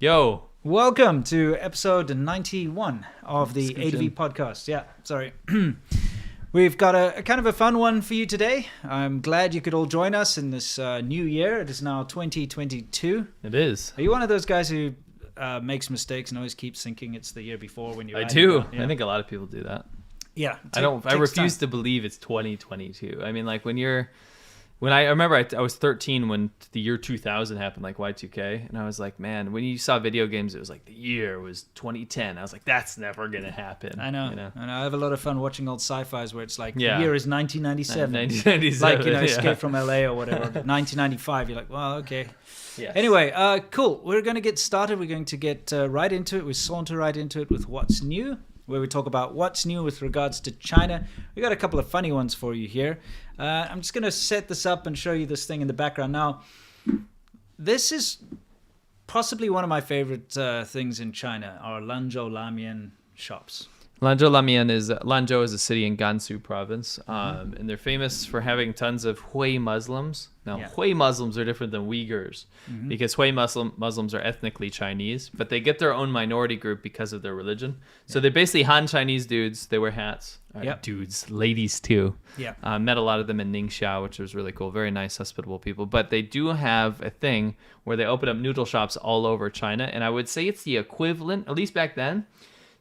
Yo. Welcome to episode 91 of the ADV podcast. Yeah, sorry. We've got a kind of a fun one for you today. I'm glad you could all join us in this new year. It is now 2022. It is. Are you one of those guys who makes mistakes and always keeps thinking it's the year before when you're I do. Yeah. I think a lot of people do that. Yeah. I refuse to believe it's 2022. I mean, like I remember I was 13 when the year 2000 happened, like Y2K, and I was like, man, when you saw video games, it was like the year was 2010. I was like, that's never gonna happen. I know. You know? And I have a lot of fun watching old sci-fis where it's like the Yeah. year is 1997. 1997. Like, yeah. Escape from LA or whatever. 1995. You're like, well, okay. Yes. Anyway, cool. We're going to get started. We're going to get right into it. We saunter right into it with what's new, where we talk about what's new with regards to China. We got a couple of funny ones for you here. I'm just going to set this up and show you this thing in the background. Now, this is possibly one of my favorite things in China, are Lanzhou Lamian shops. Lanzhou is a city in Gansu province, and they're famous for having tons of Hui Muslims. Now, Hui Muslims are different than Uyghurs because Hui Muslims are ethnically Chinese, but they get their own minority group because of their religion. So they're basically Han Chinese dudes. They wear hats. Dudes, ladies too. Yeah. Met a lot of them in Ningxia, which was really cool. Very nice, hospitable people. But they do have a thing where they open up noodle shops all over China, and I would say it's the equivalent, at least back then.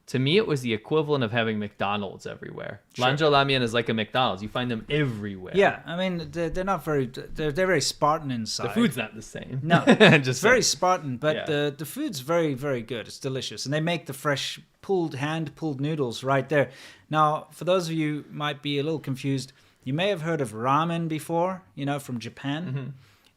To me, it was the equivalent of having McDonald's everywhere. Sure. Lanzhou Lamian is like a McDonald's. You find them everywhere. Yeah, I mean, they're not very... They're very Spartan inside. The food's not the same. No, just very Spartan, but yeah. the food's very, very good. It's delicious. And they make the fresh hand-pulled noodles right there. Now, for those of you who might be a little confused, you may have heard of ramen before, from Japan. Mm-hmm.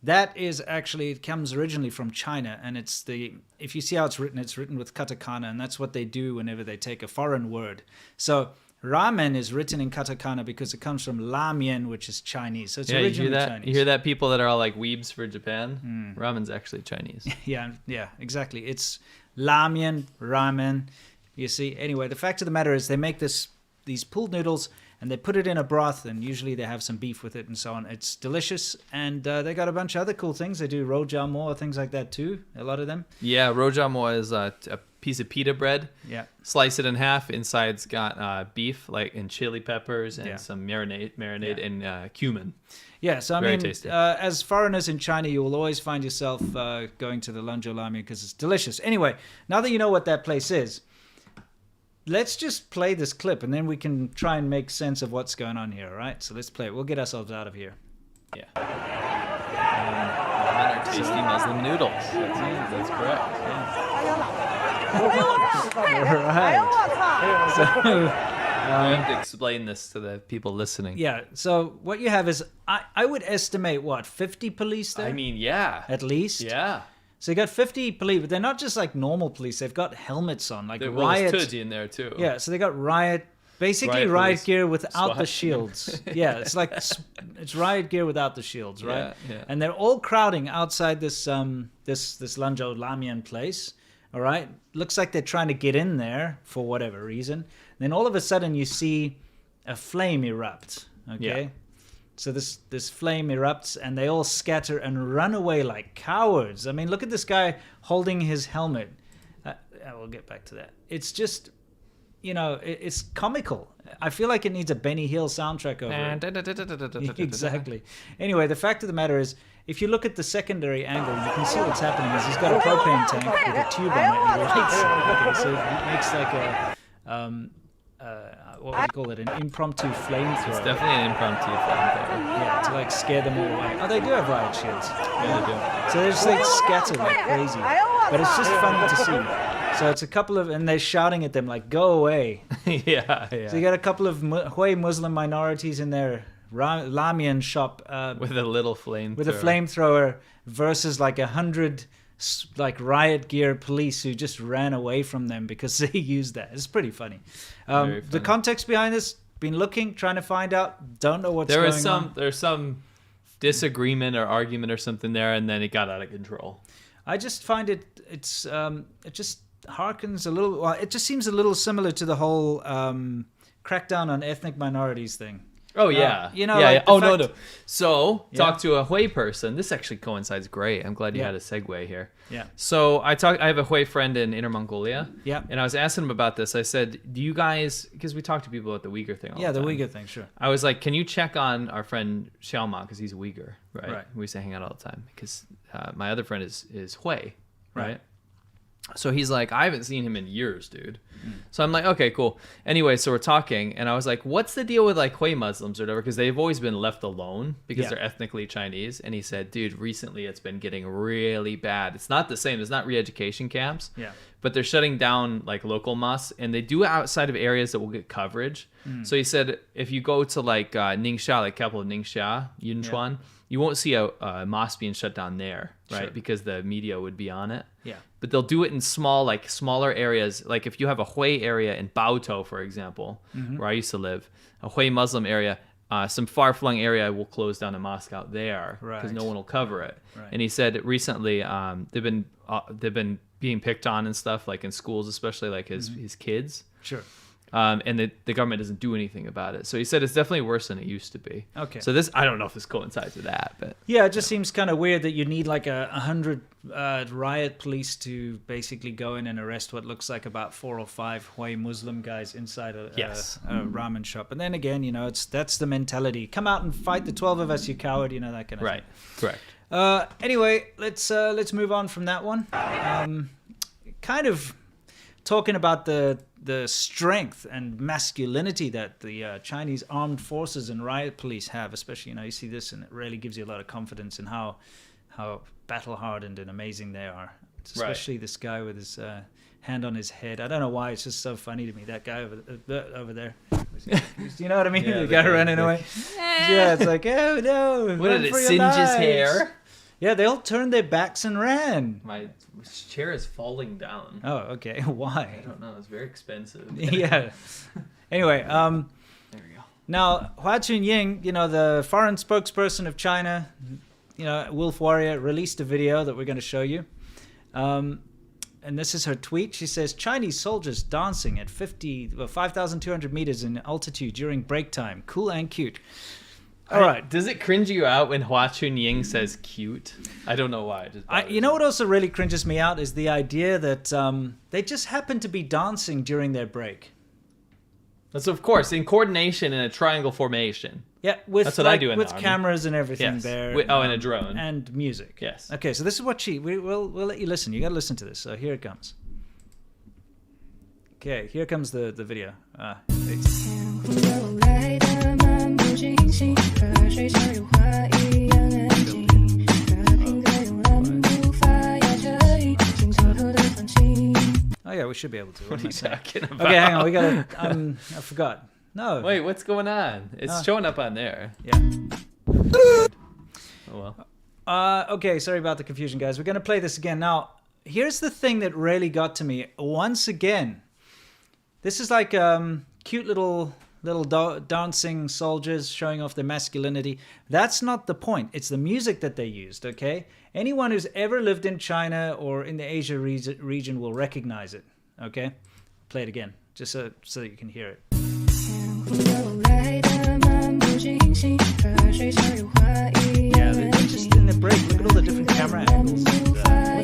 That is actually, it comes originally from China, and if you see how it's written with katakana, and that's what they do whenever they take a foreign word. So ramen is written in katakana because it comes from lamian, which is Chinese. So it's originally Chinese. You hear that? People that are all like weebs for Japan? Ramen's actually Chinese. Yeah, exactly. It's lamian, ramen. You see? Anyway, the fact of the matter is they make these pulled noodles, and they put it in a broth, and usually they have some beef with it and so on. It's delicious, and they got a bunch of other cool things. They do rojamo, things like that too, a lot of them. Yeah, rojamo is a piece of pita bread. Yeah. Slice it in half. Inside's got beef, like and chili peppers and some marinade and cumin. Yeah, so I Very mean, tasty. As foreigners in China, you will always find yourself going to the Lanzhou Lamian because it's delicious. Anyway, now that you know what that place is, let's just play this clip, and then we can try and make sense of what's going on here, all right? So let's play it. We'll get ourselves out of here. Yeah. Ramen are tasty Muslim noodles. That's correct. Yeah. Right. So, I have to explain this to the people listening. yeah, so what you have is, I would estimate, 50 police there? I mean, yeah. At least? Yeah. So you got 50 police, but they're not just like normal police. They've got helmets on, like There's riot. Tuji in there too. Yeah, so they got riot Riot gear without SWAT. the shields. Yeah, it's like it's riot gear without the shields, right? Yeah. And they're all crowding outside this Lanzhou Lamian place. All right, looks like they're trying to get in there for whatever reason. Then all of a sudden you see a flame erupt. Okay. Yeah. So this flame erupts, and they all scatter and run away like cowards. I mean, look at this guy holding his helmet. We'll get back to that. It's just, it's comical. I feel like it needs a Benny Hill soundtrack over it. Exactly. Anyway, the fact of the matter is, if you look at the secondary angle, you can see what's happening is he's got a propane tank with a tube on it, and he lights it. Okay, so it makes like a... what would you call it? An impromptu flamethrower. It's definitely an impromptu flamethrower. Yeah, to like scare them all away. Oh, they do have riot shields. Yeah, they do. So they're just like scattered like crazy. But it's just funny to see. So it's a couple of, and they're shouting at them like, go away. yeah. So you got a couple of Hui Muslim minorities in their Lamian shop. With a little flamethrower. With a flamethrower versus like 100 like riot gear police who just ran away from them because they used that. It's pretty funny. The context behind this, been looking, trying to find out, don't know what's going on. There's some disagreement or argument or something there, and then it got out of control. I just find it just harkens a little, it just seems a little similar to the whole crackdown on ethnic minorities thing. Oh yeah, Oh no. So talk to a Hui person. This actually coincides great. I'm glad you had a segue here. Yeah. So I have a Hui friend in Inner Mongolia. Yeah. And I was asking him about this. I said, "Do you guys?" Because we talk to people about the Uyghur thing. All the time. Uyghur thing, sure. I was like, "Can you check on our friend Xiaoma because he's a Uyghur, right? Right. We used to hang out all the time because my other friend is Hui, right?" So he's like, I haven't seen him in years, dude. So I'm like, okay, cool. Anyway, so we're talking, and I was like, what's the deal with like Hui Muslims or whatever? Because they've always been left alone because they're ethnically Chinese. And he said, dude, recently it's been getting really bad. It's not the same. It's not re-education camps. Yeah. But they're shutting down like local mosques, and they do it outside of areas that will get coverage. So he said, if you go to like Ningxia, like capital of Ningxia, Yunchuan, you won't see a mosque being shut down there, right? Sure. Because the media would be on it. Yeah. But they'll do it in smaller areas. Like if you have a Hui area in Baotou, for example, where I used to live, a Hui Muslim area, some far-flung area will close down a mosque out there because no one will cover it. Right. And he said recently they've been being picked on and stuff, like in schools, especially like his kids. Sure. And the government doesn't do anything about it. So he said it's definitely worse than it used to be. Okay. So I don't know if this coincides with that, but yeah, it just seems kind of weird that you need like 100 riot police to basically go in and arrest what looks like about 4 or 5 Hui Muslim guys inside a ramen shop. And then again, that's the mentality. Come out and fight the 12 of us, you coward. That kind of thing. Correct. Anyway, let's move on from that one. Kind of talking about the strength and masculinity that the Chinese armed forces and riot police have, especially, you see this and it really gives you a lot of confidence in how battle hardened and amazing they are. Especially this guy with his hand on his head. I don't know why, it's just so funny to me, that guy over there. You know what I mean? The guy running away. Yeah, it's like, oh no. What did it singe his hair? Yeah, they all turned their backs and ran. My chair is falling down. Oh, okay. Why? I don't know. It's very expensive. Yeah. Anyway, there we go. Now, Hua Chunying, the foreign spokesperson of China, Wolf Warrior, released a video that we're going to show you. And this is her tweet. She says, Chinese soldiers dancing at 5,200 meters in altitude during break time. Cool and cute. All right. Does it cringe you out when Hua Chunying says cute? I don't know why. You know what also really cringes me out is the idea that they just happen to be dancing during their break. That's of course in coordination in a triangle formation. Yeah, that's what I do with cameras and everything there. And a drone and music. Yes. Okay, so this is what we'll let you listen. You got to listen to this. So here it comes. Okay, here comes the video. Oh yeah, we should be able to. What are you talking about? Okay, hang on. We gotta. I forgot. No. Wait, what's going on? It's showing up on there. Yeah. Oh well. Okay, sorry about the confusion, guys. We're gonna play this again. Now, here's the thing that really got to me. Once again, this is like cute little dancing soldiers showing off their masculinity. That's not the point. It's the music that they used, okay? Anyone who's ever lived in China or in the Asia region will recognize it, okay? Play it again, just so that you can hear it. Yeah, they're just in the break. Look at all the different camera angles. Why?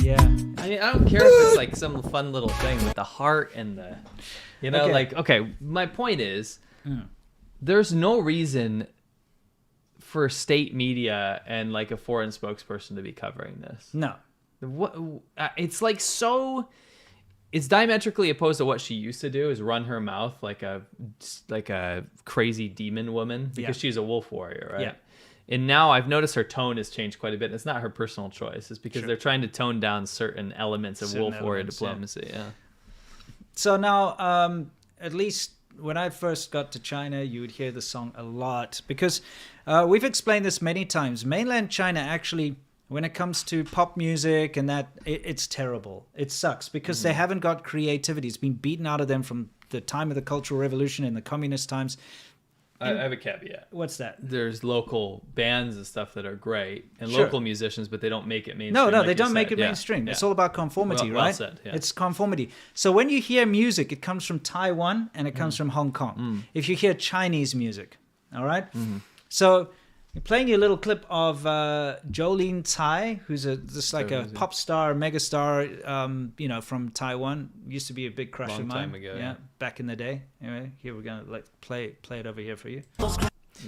Yeah. I mean, I don't care if it's like some fun little thing with the heart and the, my point is, there's no reason for state media and like a foreign spokesperson to be covering this. No. It's like it's diametrically opposed to what she used to do, is run her mouth like a crazy demon woman because she's a wolf warrior, right? Yeah. And now I've noticed her tone has changed quite a bit. It's not her personal choice. It's because they're trying to tone down certain elements of wolf warrior diplomacy. Yeah. So now, at least when I first got to China, you would hear the song a lot because we've explained this many times. Mainland China actually, when it comes to pop music and that, it's terrible. It sucks because they haven't got creativity. It's been beaten out of them from the time of the Cultural Revolution and the communist times. I have a caveat. What's that? There's local bands and stuff that are great, and Sure. local musicians, but they don't make it mainstream. No, like they you don't said. make it Yeah. mainstream. Yeah. It's all about conformity, Well right? said, yeah. It's conformity. So when you hear music, it comes from Taiwan and it comes from Hong Kong. If you hear Chinese music, all right? So I'm playing you a little clip of Jolene Tsai, who's just like a pop star, megastar, from Taiwan. Used to be a big crush Long of mine. time ago, yeah, yeah. back in the day. Anyway, here we're gonna play it over here for you.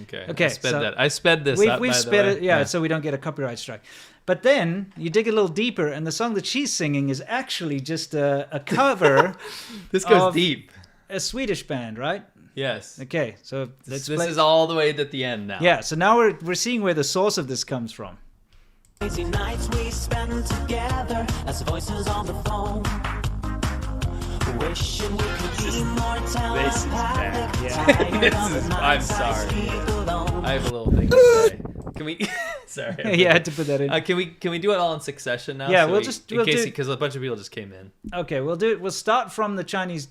Okay. Okay, I sped this up. We've by the sped way. it, yeah, so we don't get a copyright strike. But then you dig a little deeper, and the song that she's singing is actually just a cover. This goes of deep. A Swedish band, right? Yes. Okay, so This is all the way at the end now. Yeah, so now we're seeing where the source of this comes from. Crazy nights we spend together as voices on the phone. Wishing we could be more This is bad. telepathic. I'm sorry. I have a little thing to say. Can we? Sorry. Yeah, I had to put that in. Can we do it all in succession now? Yeah, because a bunch of people just came in. Okay, we'll do it. We'll start from the Chinese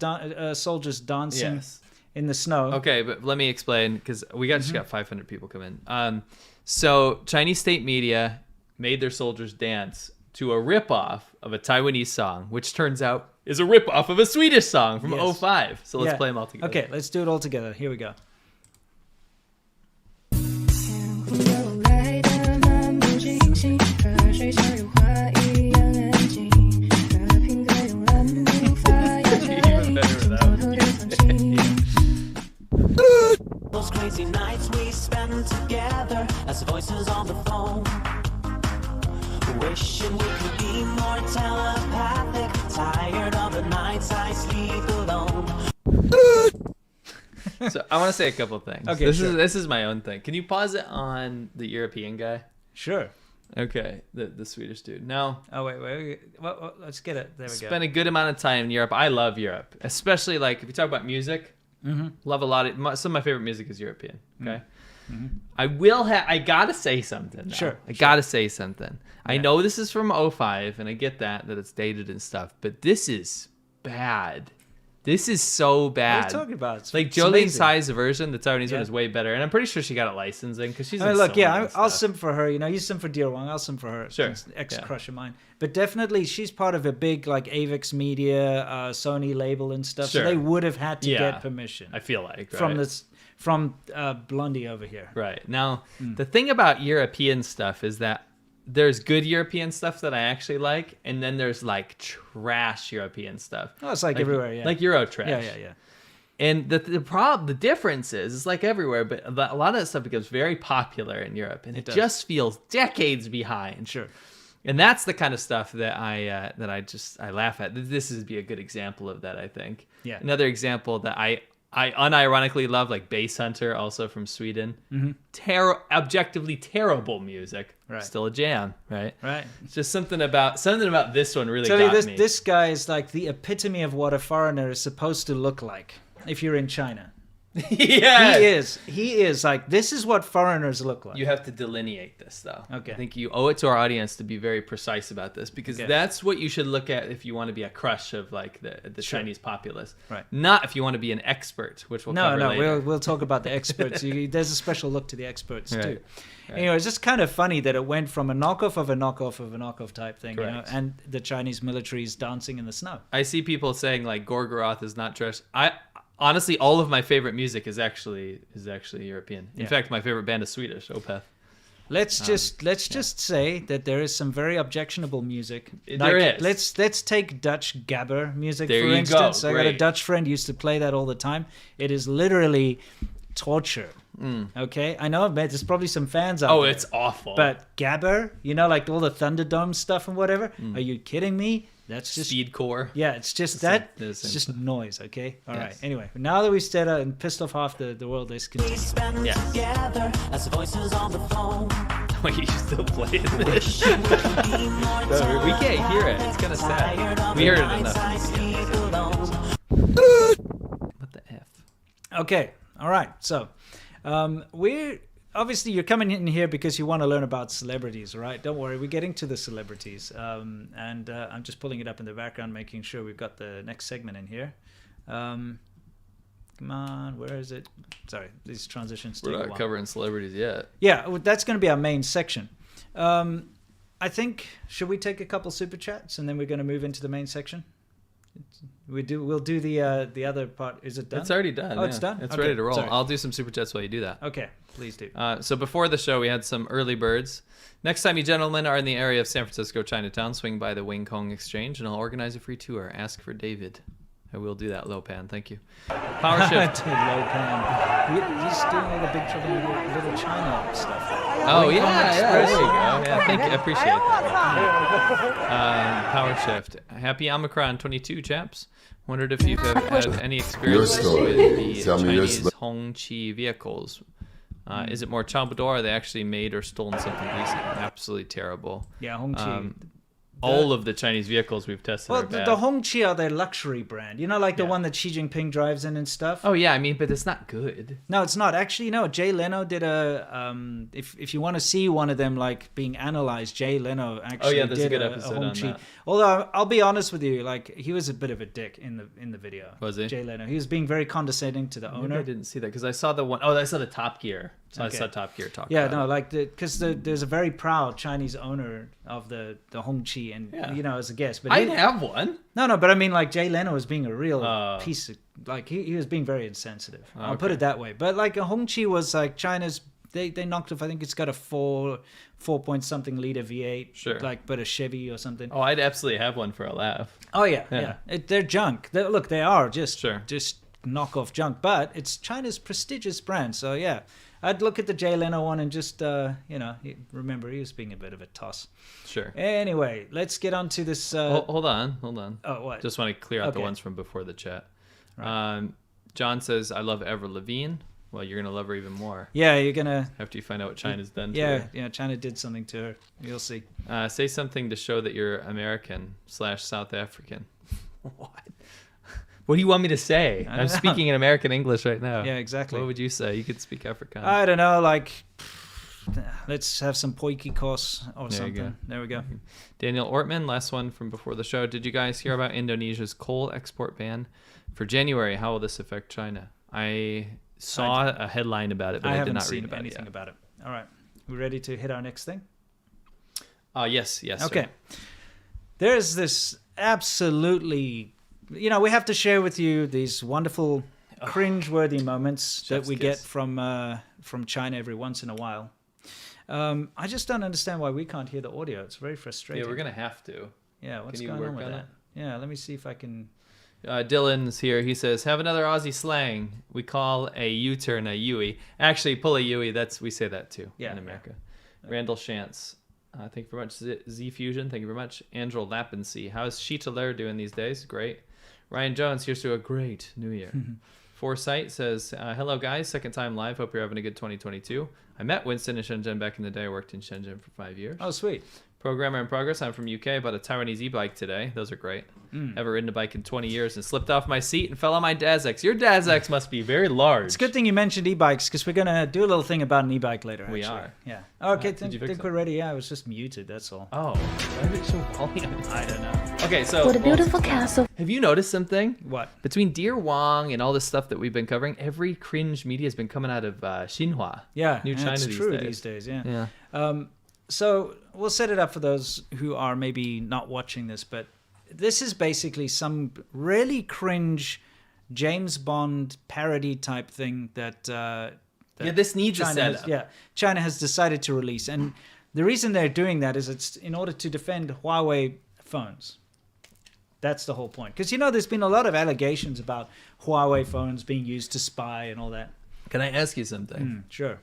soldiers dancing Yes. in the snow. Okay, but let me explain because we just got 500 people come in. So Chinese state media made their soldiers dance to a ripoff of a Taiwanese song, which turns out is a ripoff of a Swedish song from Yes. 05. So let's Yeah. play them all together. Okay, let's do it all together. Here we go. Even better without Those crazy nights we spend together as voices on the phone. Wishing we could be more telepathic. Tired of the nights I sleep alone. So I want to say a couple things. Okay, this sure. is my own thing. Can you pause it on the European guy? Sure. Okay, the Swedish dude. Now, Oh, wait. Well, let's get it. There we go. spent a good amount of time in Europe. I love Europe, especially like if you talk about music. Love a lot of some of my favorite music is European. Okay, I gotta say something. Though. Sure, I gotta say something. I know this is from 05, and I get that it's dated and stuff, but this is bad. This is so bad. What are you talking about? It's Jolene amazing. Tsai's version, the Taiwanese Yeah. one, is way better, and I'm pretty sure she got it licensing because she's. I mean, in look, so yeah, many I'll stuff. sim for her. You sim for Dear Wang. I'll sim for her. Sure. She's ex-crush of mine. But definitely, she's part of a big, like, AVIX Media, Sony label and stuff. Sure. So they would have had to Yeah. get permission I feel like right? from Blondie over here. Right. Now, the thing about European stuff is that there's good European stuff that I actually like, and then there's like trash European stuff. Oh, it's like everywhere, yeah. Like Euro trash. Yeah. And the difference is, it's like everywhere, but a lot of that stuff becomes very popular in Europe, and it does. just feels decades behind. Sure. And that's the kind of stuff that I laugh at. This would be a good example of that, I think. Yeah. Another example that I unironically love, like Bass Hunter, also from Sweden. Objectively terrible music. Right. Still a jam, right? Right. It's just something about this one really Tell you got me. this guy is like the epitome of what a foreigner is supposed to look like if you're in China. Yeah. He is like, this is what foreigners look like. You have to delineate this, though. Okay. I think you owe it to our audience to be very precise about this, because Okay. that's what you should look at if you want to be a crush of like the Sure. Chinese populace. Right. Not if you want to be an expert, which we'll cover later. we'll talk about the experts. There's a special look to the experts too. Right. Anyway, it's just kind of funny that it went from a knockoff of a knockoff of a knockoff type thing, Correct. and the Chinese military is dancing in the snow. I see people saying like Gorgoroth is not trash. Honestly, all of my favorite music is actually European. In Yeah. fact, my favorite band is Swedish, Opeth. Let's just say that there is some very objectionable music. There is. Let's take Dutch gabber music There for you go. instance. I got a Great. Dutch friend who used to play that all the time. It is literally torture. Mm. Okay, I know, but there's probably some fans out Oh, there. it's awful. But gabber, like all the Thunderdome stuff and whatever. Are you kidding me? That's just Speedcore. yeah. It's just It's it's same just stuff. noise. Okay, all right. Yes. Anyway, now that we said and pissed off half the world, let's We continue. spend Yes. together as voices on the phone. Wait, you still playing this? Wishing we could be more We can't hear it. It's kind of Tired sad. of We the heard it nights I enough. sleep alone. What the F? Okay, all right. So, we're obviously you're coming in here because you want to learn about celebrities, right? Don't worry, we're getting to the celebrities, and I'm just pulling it up in the background, making sure we've got the next segment in here. Come on, where is it? Sorry, these transitions take We're a not while. covering celebrities yet. Yeah, well, that's going to be our main section. I think, should we take a couple super chats and then we're going to move into the main section? We'll do the other part. Is it done? It's already done. Oh, it's done? It's Okay, ready to roll. sorry. I'll do some super chats while you do that. Okay, please do. So before the show, we had some early birds. Next time you gentlemen are in the area of San Francisco, Chinatown, swing by the Wing Kong Exchange, and I'll organize a free tour. Ask for David. I will do that, Lopan. Thank you. Power shift. Dude, Lopan. He's doing all the Big Trouble in Little China stuff. Oh, Wing Kong yeah, Express. there you go. Yeah, thank you. I appreciate that. Power shift. Happy Omicron 22, chaps. Wondered if you've had any experience with the Chinese Hongqi vehicles. Is it more Chaobudo, or are they actually made or stolen something decent? Absolutely terrible. Yeah, Hongqi. All of the Chinese vehicles we've tested Well, are bad. the Hongqi are their luxury brand. You know, like the one that Xi Jinping drives in and stuff? Oh, yeah, I mean, but it's not good. No, it's not. Actually, no, Jay Leno did a... if you want to see one of them, like, being analyzed, Jay Leno actually there's a did good episode on Hongqi. that. Although, I'll be honest with you, like, he was a bit of a dick in the video. Was he? Jay Leno. He was being very condescending to the Maybe owner. I didn't see that, because I saw the one... Oh, I saw the Top Gear. So Okay. I saw Top Gear talk Yeah, about no, it. like, because there's a very proud Chinese owner of the Hongqi, and, Yeah. you know, as a guest. But I have one. No, but I mean, like, Jay Leno was being a real Oh. piece of, like, he was being very insensitive. I'll put Okay. it that way. But, like, Hongqi was, like, China's, they knocked off, I think it's got a 4 point something liter V8. Sure. Like, but a Chevy or something. Oh, I'd absolutely have one for a laugh. Oh, yeah. Yeah. They're junk. Look, they are just Sure. knockoff junk. But it's China's prestigious brand. So, yeah. I'd look at the Jay Leno one and just, remember, he was being a bit of a toss. Sure. Anyway, let's get on to this. Hold on. Oh, what? Just want to clear out the Okay. ones from before the chat. Right. John says, I love Avril Lavigne. Well, you're going to love her even more Yeah, you're going to... after you find out what China's done to Yeah, her. yeah, China did something to her. You'll see. Say something to show that you're American/South African. What? What do you want me to say? I I'm don't know. speaking in American English right now. Yeah, exactly. What would you say? You could speak Afrikaans. I don't know, like, let's have some potjiekos or There you something. go. There we go. Daniel Ortman, last one from before the show. Did you guys hear about Indonesia's coal export ban for January? How will this affect China? I saw a headline about it, but I, did haven't not seen read about anything it yet. about it. All right. We ready to hit our next thing? Yes, Okay. sir. There's this absolutely, we have to share with you these wonderful cringe-worthy moments that Chef's we kiss. get from China every once in a while. I just don't understand why we can't hear the audio. It's very frustrating. Yeah, we're going to have to. Yeah, what's you going work on with on that? it? Yeah, let me see if I can... Dylan's here. He says, have another Aussie slang. We call a U-turn a Yui. Actually, pull a Yui. We say that too in America. Randall Shantz. Thank you very much. Z Fusion. Thank you very much. Angel Lappensee. How's Sheeta Lair doing these days? Great. Ryan Jones. Here's to a great new year. Foresight says, hello guys. Second time live. Hope you're having a good 2022. I met Winston in Shenzhen back in the day. I worked in Shenzhen for 5 years. Oh, sweet. Programmer in progress. I'm from UK. Bought a Taiwanese e-bike today. Those are great. Haven't ridden a bike in 20 years and slipped off my seat and fell on my Dazex. Your Dazex must be very large. It's a good thing you mentioned e-bikes because we're going to do a little thing about an e-bike later. We actually. are. Yeah. Okay, did you fix think it? we're ready. Yeah, I was just muted. That's all. Oh, why did it show volume? I don't know. Okay, so What a beautiful castle. have you noticed something? What? Between Dear Wong and all this stuff that we've been covering, every cringe media has been coming out of Xinhua. Yeah, New China it's these true days. these days. Yeah. Yeah. So we'll set it up for those who are maybe not watching this, but this is basically some really cringe James Bond parody type thing that This needs a China setup. China has decided to release, and the reason they're doing that is it's in order to defend Huawei phones. That's the whole point, because there's been a lot of allegations about Huawei phones being used to spy and all that. Can I ask you something? Sure.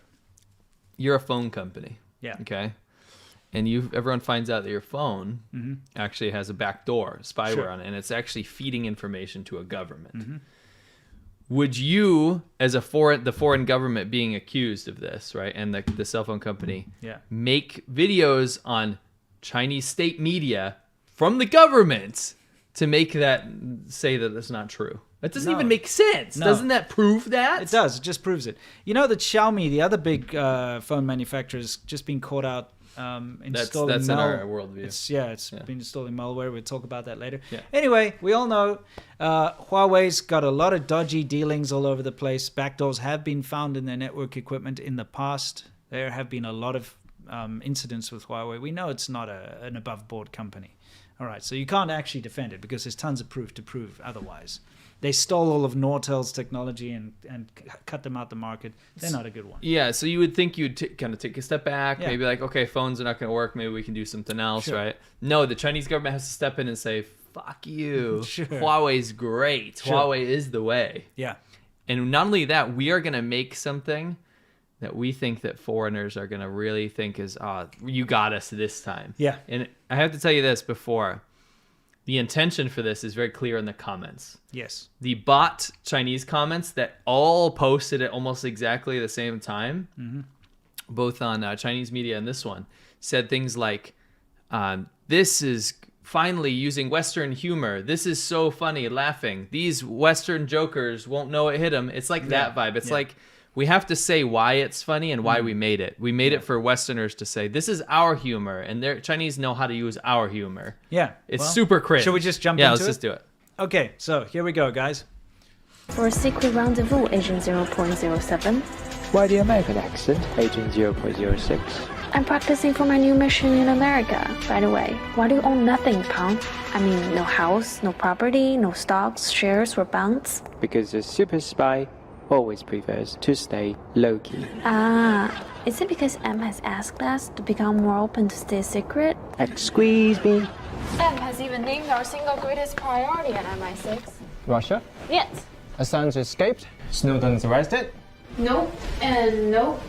You're a phone company. Yeah. Okay. And everyone finds out that your phone actually has a backdoor spyware Sure. on it, and it's actually feeding information to a government. Would you, as the foreign government being accused of this, right, and the cell phone company, make videos on Chinese state media from the government to make that say that that's not true? That doesn't No. even make sense. No. Doesn't that prove that? It does. It just proves it. You know that Xiaomi, the other big phone manufacturer, has just been caught out installing that's in our worldview. It's been installing malware. We'll talk about that later. Yeah. Anyway, we all know Huawei's got a lot of dodgy dealings all over the place. Backdoors have been found in their network equipment in the past. There have been a lot of incidents with Huawei. We know it's not an above-board company. All right, so you can't actually defend it because there's tons of proof to prove otherwise. They stole all of Nortel's technology and cut them out the market. They're not a good one. Yeah, so you would think you'd kind of take a step back, maybe like, okay, phones are not going to work. Maybe we can do something else, right? No, the Chinese government has to step in and say, fuck you. Sure. Huawei's great. Sure. Huawei is the way. Yeah. And not only that, we are going to make something that we think that foreigners are going to really think is, you got us this time. Yeah. And I have to tell you this before. The intention for this is very clear in the comments. Yes. The bot Chinese comments that all posted at almost exactly the same time, both on Chinese media and this one, said things like, this is finally using Western humor. This is so funny, laughing. These Western jokers won't know it hit them. It's like that vibe. It's like, we have to say why it's funny and why we made it. We made it for Westerners to say, this is our humor, and their Chinese know how to use our humor. Yeah. It's super cringe. Should we just jump into it? Yeah, let's just do it. Okay, so here we go, guys. For a secret rendezvous, Agent 0.07. Why the American accent, Agent 0.06? I'm practicing for my new mission in America. By the way, why do you own nothing, Pong? I mean, no house, no property, no stocks, shares, or bonds? Because a super spy always prefers to stay low-key. Is it because M has asked us to become more open to stay secret? Squeeze me. M has even named our single greatest priority at MI6. Russia? Yes. Assange escaped? Snowden's arrested? Nope, and nope.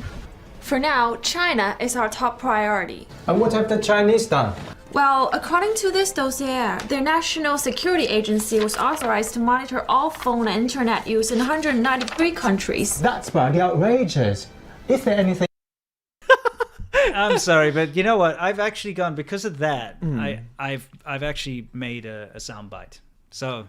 For now, China is our top priority. And what have the Chinese done? Well, according to this dossier, their national security agency was authorized to monitor all phone and internet use in 193 countries. That's bloody outrageous. Is there anything... I'm sorry, but you know what? I've actually gone, because of that, I've actually made a soundbite. So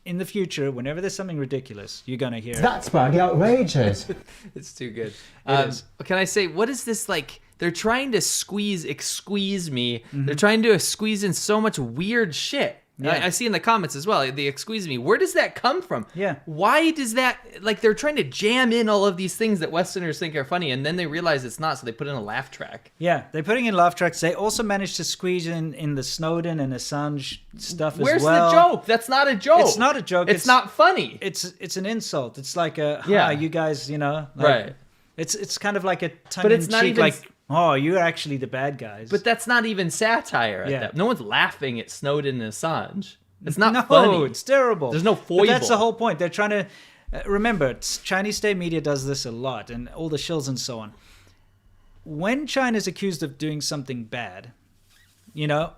in the future, whenever there's something ridiculous, you're going to hear That's bloody outrageous. It's too good. is. Can I say, what is this like? They're trying to squeeze me. They're trying to squeeze in so much weird shit. Yeah. I see in the comments as well, the squeeze me. Where does that come from? Yeah. Why does that, like, they're trying to jam in all of these things that Westerners think are funny, and then they realize it's not, so they put in a laugh track. Yeah, they're putting in laugh tracks. They also managed to squeeze in the Snowden and Assange stuff Where's as well. the joke? That's not a joke. It's not a joke. It's not funny. It's an insult. It's like Yeah. you guys, like, Right. It's kind of like a tongue But it's in not cheek, even- like, oh, you're actually the bad guys. But that's not even satire at Yeah. that. No one's laughing at Snowden and Assange. It's not no, funny. it's terrible. There's no But foible. that's the whole point. They're trying to remember. Chinese state media does this a lot, and all the shills and so on. When China's accused of doing something bad,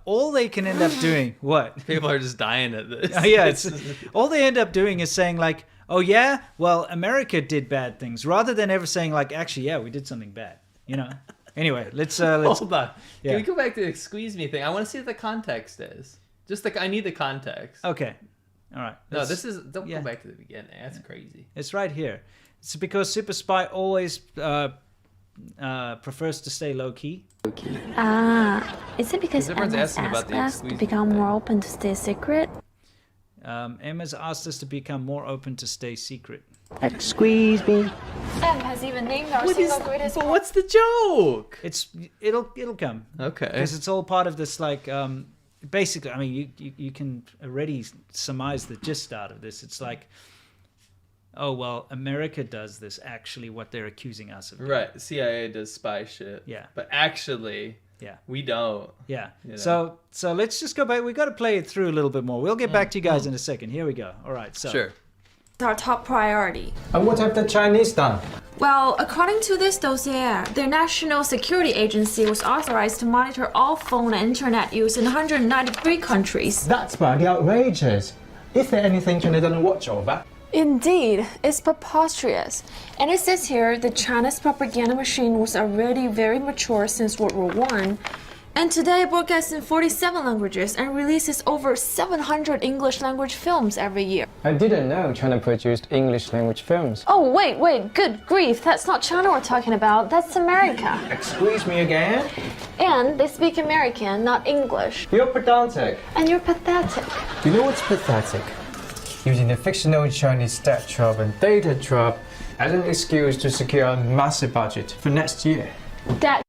all they can end up doing what? People are just dying at this. Oh, yeah, it's all they end up doing is saying like, "Oh yeah, well America did bad things," rather than ever saying like, "Actually, yeah, we did something bad." Anyway, let's Hold on. Yeah. Can we go back to the squeeze me thing? I want to see what the context is. I need the context. Okay, all right. No, don't yeah. go back to the beginning. That's crazy. It's right here. It's because Super Spy always prefers to stay low key. Is it because M everyone's has asking about asked the us to exclusive become thing. more open to stay secret? M has asked us to become more open to stay secret. Squeeze me. M has even named our What is? single greatest. But what's the joke? It'll come. Okay. Because it's all part of this, like, basically, I mean, you can already surmise the gist out of this. It's like, oh, well, America does this, actually, what they're accusing us of doing. Right. CIA does spy shit. Yeah. But actually, Yeah. we don't. Yeah. You know. So let's just go back. We've got to play it through a little bit more. We'll get back to you guys in a second. Here we go. All right. So. Sure. Our top priority. And what have the Chinese done? Well, according to this dossier, their national security agency was authorized to monitor all phone and internet use in 193 countries. That's bloody outrageous. Is there anything China doesn't watch over? Indeed, it's preposterous. And it says here that China's propaganda machine was already very mature since World War I, And today it broadcasts in 47 languages and releases over 700 English language films every year. I didn't know China produced English language films. Oh, wait, good grief. That's not China we're talking about. That's America. Excuse me again? And they speak American, not English. You're pedantic. And you're pathetic. You know what's pathetic? Using the fictional Chinese stat trap and data trap as an excuse to secure a massive budget for next year. That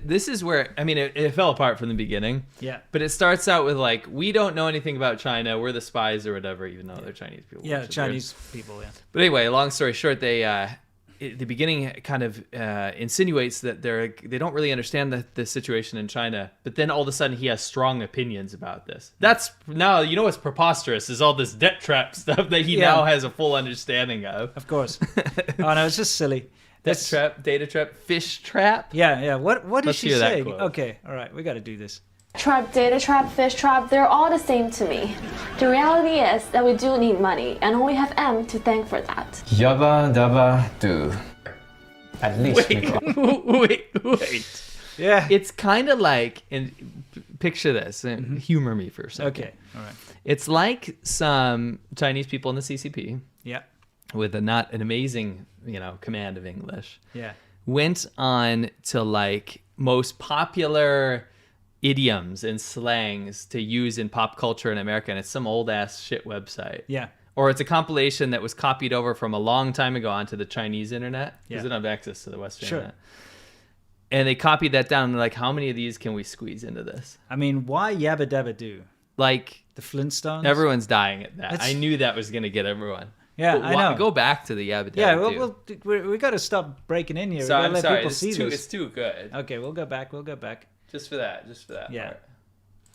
This is where, I mean, it fell apart from the beginning. Yeah. But it starts out with like, we don't know anything about China. We're the spies or whatever, even though they're Chinese people. Yeah, which is Chinese people, yeah. But anyway, long story short, they the beginning kind of insinuates that they don't really understand the situation in China. But then all of a sudden, he has strong opinions about this. That's now, you know what's preposterous is all this debt trap stuff that he now has a full understanding of. Of course. Oh no, it's just silly. Debt trap, data trap, fish trap. Yeah. What did Let's she hear that say? quote. Okay, all right, we got to do this. trap, data trap, fish trap, they're all the same to me. The reality is that we do need money and only have M to thank for that. Yabba dabba do. At least we got. Wait. Yeah. It's kind of like, and picture this, and humor me for a second. Okay, all right. It's like some Chinese people in the CCP Yeah. with not an amazing, command of English. Yeah. Went on to like most popular idioms and slangs to use in pop culture in America, and it's some old ass shit website. Yeah. Or it's a compilation that was copied over from a long time ago onto the Chinese internet because Yeah. they don't have access to the Western Sure. internet. And they copied that down and they're like, how many of these can we squeeze into this? I mean, why yabba dabba do? Like, The Flintstones? everyone's dying at that. It's- I knew that was going to get everyone. Yeah, But I know. Go back to the Yabba Dabba Yeah, Doo. we got to stop breaking in here. So we I'm got to let sorry. people It's see too, this. it's too good. Okay, we'll go back. Just for that. Yeah. part.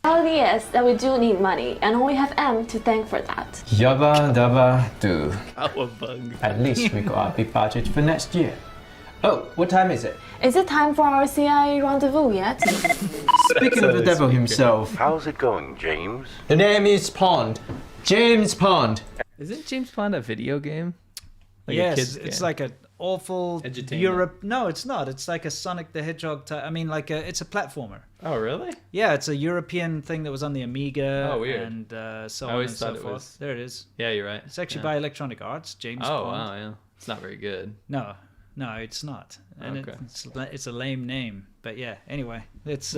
The reality is that we do need money and only have M to thank for that. Yabba dabba do. Cowabunga. At least we got a big budget for next year. Oh, what time is it? Is it time for our CIA rendezvous yet? Speaking of the devil himself, How's it going, James? the name is Pond. James Pond. Isn't James Bond a video game? Like a yes, kid's it's game? like an awful Edutainment. Europe. No, it's not. It's like a Sonic the Hedgehog type. I mean, it's a platformer. Oh, really? Yeah, it's a European thing that was on the Amiga. Oh, weird. And so I on always and so thought it forth. was- There it is. Yeah, you're right. It's actually Yeah. by Electronic Arts, James Oh, Bond. wow, yeah. It's not very good. No, it's not. And Okay. it's a lame name. But yeah, anyway, let's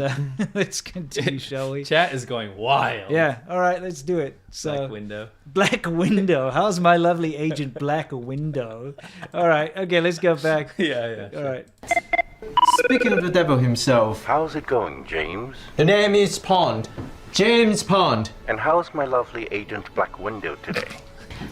let's continue, shall we? Chat is going wild. Yeah, all right, let's do it. So Black window. Black Window. How's my lovely agent Black Window? All right, okay, let's go back. Yeah. All right. Speaking of the devil himself, How's it going, James? the name is Pond. James Pond. And how's my lovely agent Black Window today?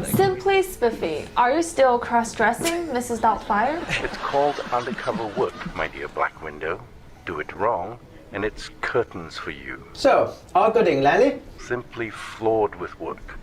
Simply spiffy. Are you still cross-dressing, Mrs. Doubtfire? It's called undercover work, my dear Black Window. Do it wrong, and it's curtains for you. So, all good in Lally? Simply floored with work.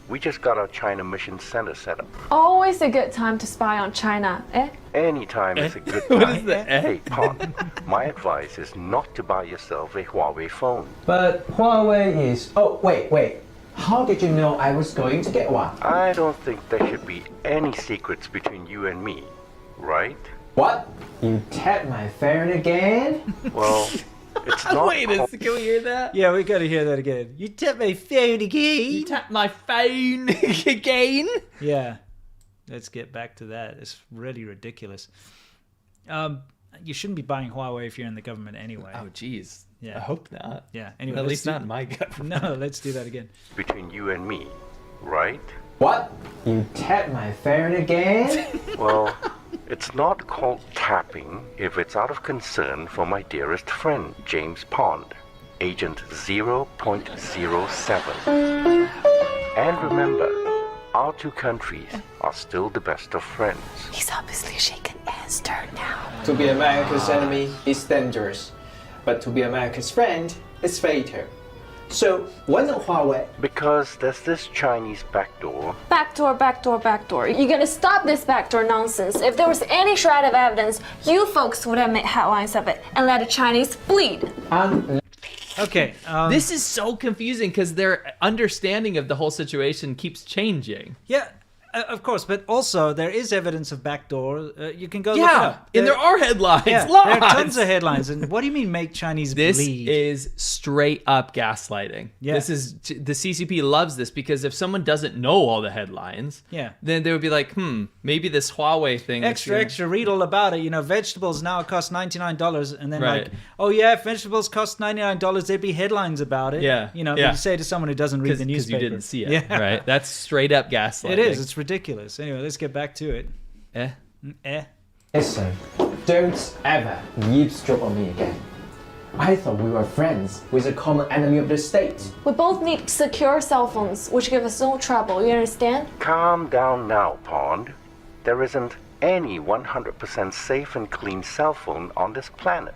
We just got our China Mission Center set up. Always a good time to spy on China, eh? Anytime is a good time. What is that? Hey, Pond, my advice is not to buy yourself a Huawei phone. But Huawei is... Oh, wait. How did you know I was going to get one? I don't think there should be any secrets between you and me, right? What? You tapped my phone again? Well, it's not Wait, can we hear that? Yeah, we gotta hear that again. You tapped my phone again. You tapped my phone again? Yeah, let's get back to that. It's really ridiculous. You shouldn't be buying Huawei if you're in the government anyway. Oh, jeez. Yeah. I hope not. Yeah. Anyway, At let's least do- not in my government. No, let's do that again. between you and me, right? What? You tapped my phone again? Well, it's not called tapping if it's out of concern for my dearest friend, James Pond, Agent 0.07. And remember, our two countries are still the best of friends. He's obviously shaking Anne's turn now. To be America's enemy is dangerous, but to be America's friend is fatal. So, when Huawei... Because there's this Chinese backdoor. Backdoor. You gotta stop this backdoor nonsense. If there was any shred of evidence, you folks would have made headlines of it and let the Chinese bleed. Okay. This is so confusing because their understanding of the whole situation keeps changing. Yeah, Of course, but also there is evidence of backdoor. You can go look it up. And there are headlines. Yeah, Lots. there are tons of headlines. And what do you mean make Chinese This bleed? is straight up gaslighting. Yeah. This is the CCP loves this because if someone doesn't know all the headlines, then they would be like, maybe this Huawei thing. Extra, read all about it. You know, vegetables now cost $99, and then Right. like, oh yeah, if vegetables cost $99, there'd be headlines about it. Yeah, You know, yeah. you say to someone who doesn't read the Because newspaper. you didn't see it. Yeah. Right. That's straight up gaslighting. It is. It's ridiculous. Anyway, let's get back to it. Eh. Listen, don't ever eavesdrop on me again. I thought we were friends with a common enemy of the state. We both need secure cell phones, which give us no trouble, you understand? Calm down now, Pond. There isn't any 100% safe and clean cell phone on this planet,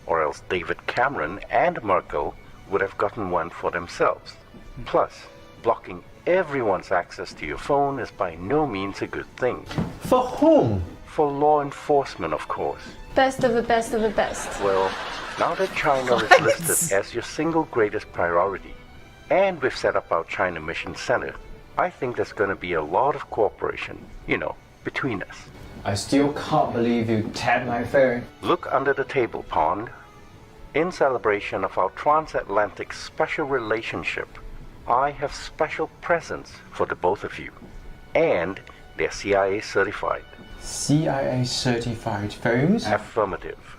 or else David Cameron and Merkel would have gotten one for themselves. Plus, blocking everyone's access to your phone is by no means a good thing. For whom? For law enforcement, of course. Best of the best of the best. Well, now that China is listed as your single greatest priority, and we've set up our China Mission Center, I think there's going to be a lot of cooperation, between us. I still can't believe you tapped my phone. Look under the table, Pond. In celebration of our transatlantic special relationship, I have special presents for the both of you. And they're CIA certified. CIA certified phones? Affirmative.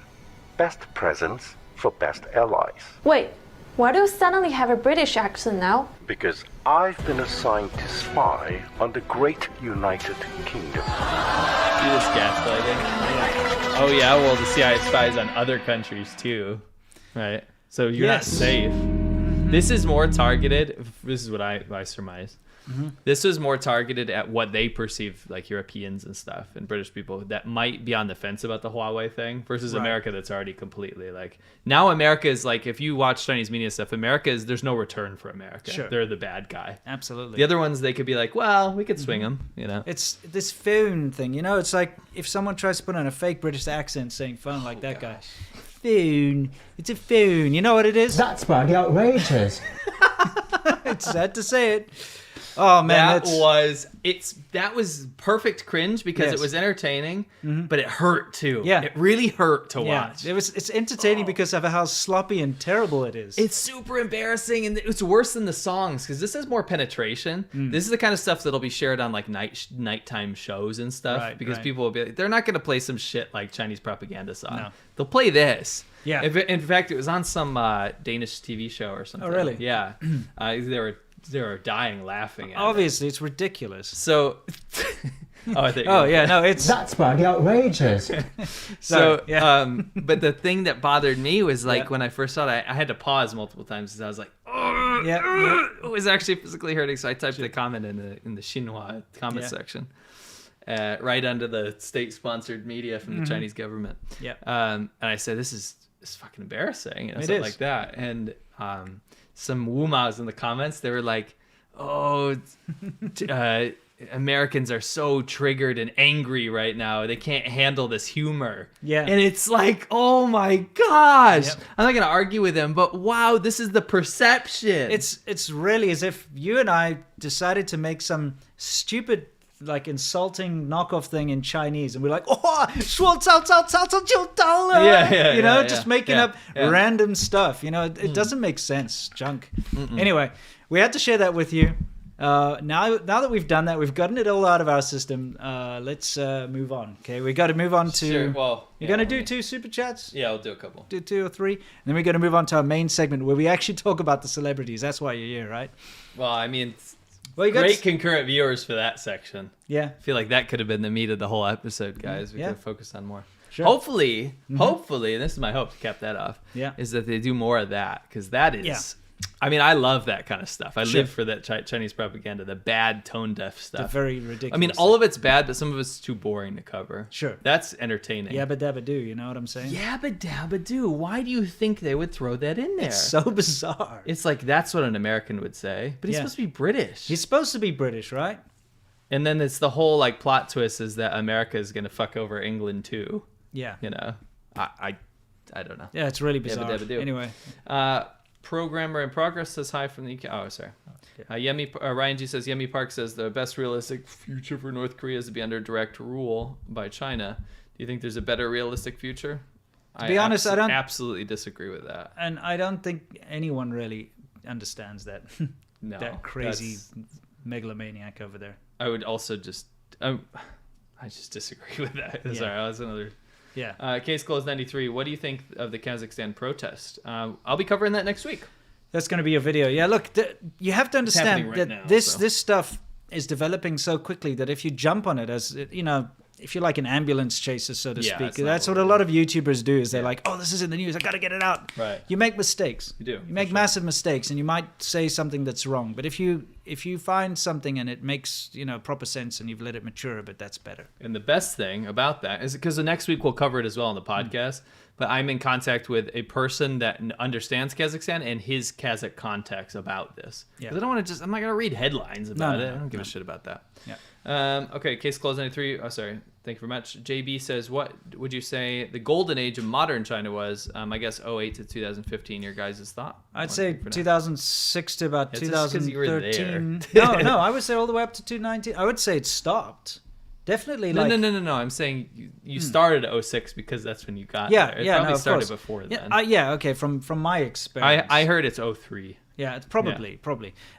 Best presents for best allies. Wait, why do you suddenly have a British accent now? Because I've been assigned to spy on the great United Kingdom. See this gaslighting? Oh yeah, well the CIA spies on other countries too, right? So you're not safe. This is more targeted. This is what I surmise. This is more targeted at what they perceive, like Europeans and stuff, and British people that might be on the fence about the Huawei thing, versus America that's already completely like. Now America is like, if you watch Chinese media stuff, America is, there's no return for America. Sure. They're the bad guy. Absolutely. The other ones, they could be like, well, we could swing them, It's this phone thing, It's like if someone tries to put on a fake British accent saying phone like that guy. Phone. It's a phone. You know what it is? That's bloody outrageous. It's sad to say it. Oh man, that was perfect cringe because it was entertaining, but it hurt too. Yeah. It really hurt to watch. It's entertaining because of how sloppy and terrible it is. It's super embarrassing, and it's worse than the songs because this has more penetration. This is the kind of stuff that'll be shared on like nighttime shows and stuff, because people will be like, they're not going to play some shit like Chinese propaganda song. No. They'll play this. Yeah. In fact, it was on some Danish TV show or something. Oh, really? Yeah. They were dying laughing at Obviously, it's ridiculous. So, it's That's bloody outrageous. so. yeah. But the thing that bothered me was like when I first saw it, I had to pause multiple times because I was like, it was actually physically hurting. So I typed the comment in the Xinhua comment section, right under the state-sponsored media from the Chinese government. Yeah. And I said, this is fucking embarrassing, something like that. And some Wumas in the comments, they were like, Americans are so triggered and angry right now. They can't handle this humor. Yeah. And it's like, oh my gosh. Yep. I'm not going to argue with them, but wow, this is the perception. It's really as if you and I decided to make some stupid, like insulting knockoff thing in Chinese, and we're like, just making up random stuff. It doesn't make sense. Junk. Anyway, we had to share that with you. Now that we've done that, we've gotten it all out of our system. Let's move on. Okay, we got to move on to. Sure, well, you're gonna do 2 super chats. Yeah, I'll do a couple. Do 2 or 3, and then we're gonna move on to our main segment where we actually talk about the celebrities. That's why you're here, right? Well, I mean. Well, you got great concurrent viewers for that section. Yeah. I feel like that could have been the meat of the whole episode, guys. We could have focused on more. Sure. Hopefully, and this is my hope to cap that off, is that they do more of that, because that is... I mean, I love that kind of stuff. I live for that Chinese propaganda, the bad, tone-deaf stuff. The very ridiculous. I mean, all of it's bad, but some of it's too boring to cover. Sure. That's entertaining. Yabba dabba do, you know what I'm saying? Yabba dabba do. Why do you think they would throw that in there? It's so bizarre. It's like, that's what an American would say, but he's supposed to be British. He's supposed to be British, right? And then it's the whole like plot twist is that America is going to fuck over England too. Yeah. I don't know. Yeah, it's really bizarre. Yabba dabba do. Anyway. Programmer in progress says hi from the UK. Oh, sorry. Ryan G says Yemi Park says the best realistic future for North Korea is to be under direct rule by China. Do you think there's a better realistic future? To be honest, I don't absolutely disagree with that. And I don't think anyone really understands that. No, that crazy megalomaniac over there. I would also just I just disagree with that. Yeah. Sorry, that's another. Yeah. Case closed 93. What do you think of the Kazakhstan protest? I'll be covering that next week. That's going to be a video. Yeah, look, you have to understand right that now, this stuff is developing so quickly that if you jump on it as, you know, if you're like an ambulance chaser, so to speak, that's what a lot of YouTubers do is they're like, oh, this is in the news, I got to get it out. Right. You make mistakes. You do. You make massive mistakes and you might say something that's wrong. But if you find something and it makes, you know, proper sense and you've let it mature a bit, that's better. And the best thing about that is because the next week we'll cover it as well on the podcast, but I'm in contact with a person that understands Kazakhstan and his Kazakh contacts about this. Yeah. Because I don't want to I'm not going to read headlines about it. No, I don't give a shit about that. Yeah. Okay, case closed 93. Oh, sorry. Thank you very much. JB says, what would you say the golden age of modern China was? I guess 08 to 2015. Your guys' thought? I'd say 2006 to about It's just 'cause you were 2013. there. No, I would say all the way up to 2019. I would say it stopped. Definitely. No, like, no. I'm saying you started at 06 because that's when you got Yeah, there. It yeah, probably no, of started course. before Yeah, then. yeah, okay. From my experience, I heard it's 03. Yeah, it's probably,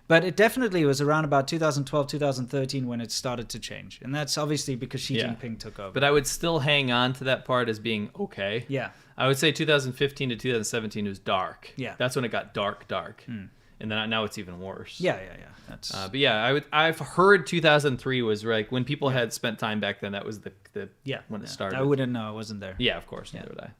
but it definitely was around about 2012, 2013 when it started to change, and that's obviously because Xi Jinping took over. But I would still hang on to that part as being okay. Yeah, I would say 2015 to 2017 was dark. Yeah. That's when it got dark. And then now it's even worse. yeah. That's But yeah, I've heard 2003 was like when people had spent time back then. That was the when it started. I wouldn't know. I wasn't there. Yeah, of course. Neither would I.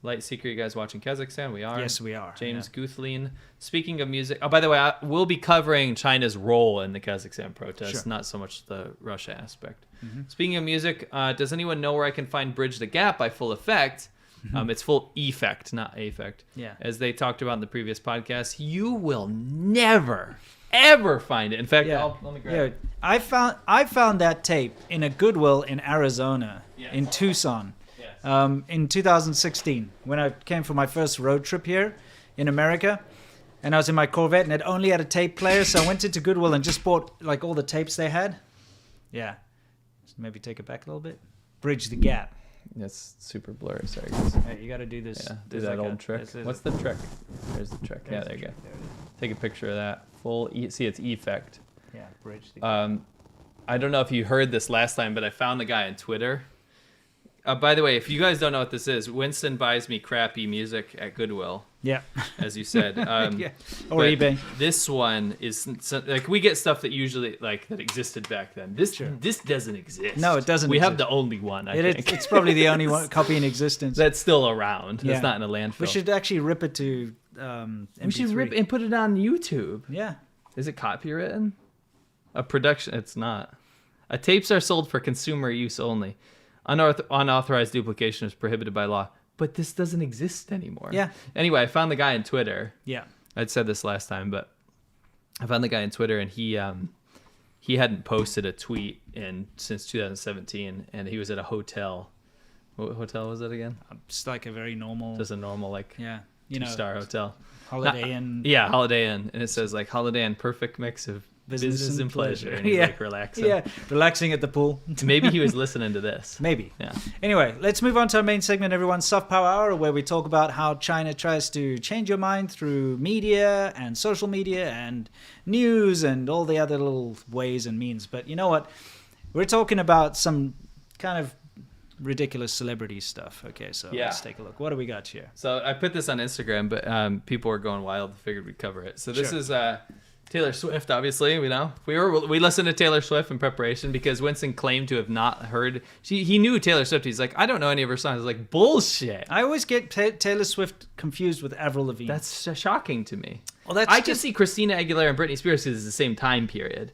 Light Seeker, you guys watching Kazakhstan? We are. Yes, we are. James Guthlin. Speaking of music, oh, by the way, we'll be covering China's role in the Kazakhstan protest, not so much the Russia aspect. Speaking of music, does anyone know where I can find Bridge the Gap by Full Effect? It's Full Effect, not Affect. Yeah. As they talked about in the previous podcast, you will never, ever find it. In fact, let me grab it. I found that tape in a Goodwill in Arizona, in Tucson. In 2016, when I came for my first road trip here in America, and I was in my Corvette and it only had a tape player, so I went into Goodwill and just bought like all the tapes they had. Yeah. So maybe take it back a little bit. Bridge the Gap. That's super blurry. Sorry, guys. Hey, you got to do this. Yeah, do There's that like old trick. What's the trick? There's the trick. Yeah, there you go. Take a picture of that. See, it's Effect. Yeah, Bridge the Gap. I don't know if you heard this last time, but I found the guy on Twitter. By the way, if you guys don't know what this is, Winston buys me crappy music at Goodwill. Yeah. As you said. Yeah. Or eBay. This one is like we get stuff that usually like that existed back then. This doesn't exist. No, it doesn't We exist. have the only one, I think. It's probably the only one copy in existence. That's still around. Yeah. That's not in a landfill. We should actually rip it to MP3. We should rip and put it on YouTube. Yeah. Is it copywritten? A production? It's not. Tapes are sold for consumer use only. Unauthorized duplication is prohibited by law. But this doesn't exist anymore. Yeah. Anyway, I found the guy on Twitter. Yeah. I'd said this last time, but I found the guy on Twitter, and he hadn't posted a tweet since 2017, and he was at a hotel. What hotel was it again? Just like a very normal. Just a normal Yeah. You know. 2-star hotel. Holiday Inn. Yeah, Holiday Inn, and it says like Holiday Inn, perfect mix of business and pleasure. And he's like relaxing. Yeah, relaxing at the pool. Maybe he was listening to this. Maybe. Yeah. Anyway, let's move on to our main segment, everyone. Soft Power Hour, where we talk about how China tries to change your mind through media and social media and news and all the other little ways and means. But you know what? We're talking about some kind of ridiculous celebrity stuff. Okay, so let's take a look. What do we got here? So I put this on Instagram, but people were going wild. Figured we'd cover it. So this is Taylor Swift, obviously. We listened to Taylor Swift in preparation because Winston claimed to have not heard. He knew Taylor Swift. He's like, I don't know any of her songs. I was like, bullshit. I always get Taylor Swift confused with Avril Lavigne. That's shocking to me. Well, I just see Christina Aguilera and Britney Spears because it's the same time period.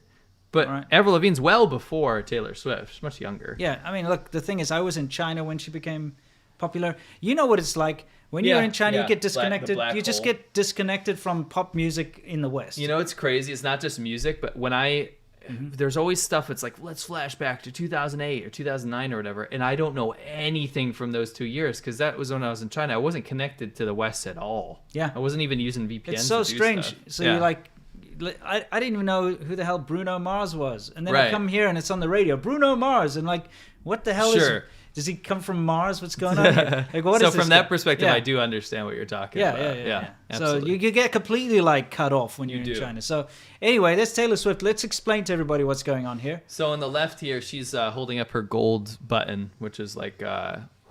But Avril Lavigne's well before Taylor Swift. She's much younger. Yeah, I mean, look, the thing is, I was in China when she became popular. You know what it's like. When you're in China, you get disconnected. You just get disconnected from pop music in the West. You know, it's crazy. It's not just music, but when I there's always stuff. It's like, let's flash back to 2008 or 2009 or whatever. And I don't know anything from those 2 years because that was when I was in China. I wasn't connected to the West at all. Yeah. I wasn't even using VPNs. It's so to do strange. stuff. So Yeah. you're like, I didn't even know who the hell Bruno Mars was. And then I Right. come here and it's on the radio, Bruno Mars. And like, what the hell Sure. does he come from Mars? What's going on here? Like, what so is this from that guy? perspective, Yeah. I do understand what you're talking Yeah, about. yeah. So absolutely. you get completely like cut off when you're in do. China. So anyway, that's Taylor Swift. Let's explain to everybody what's going on here. So on the left here, she's holding up her gold button, which is like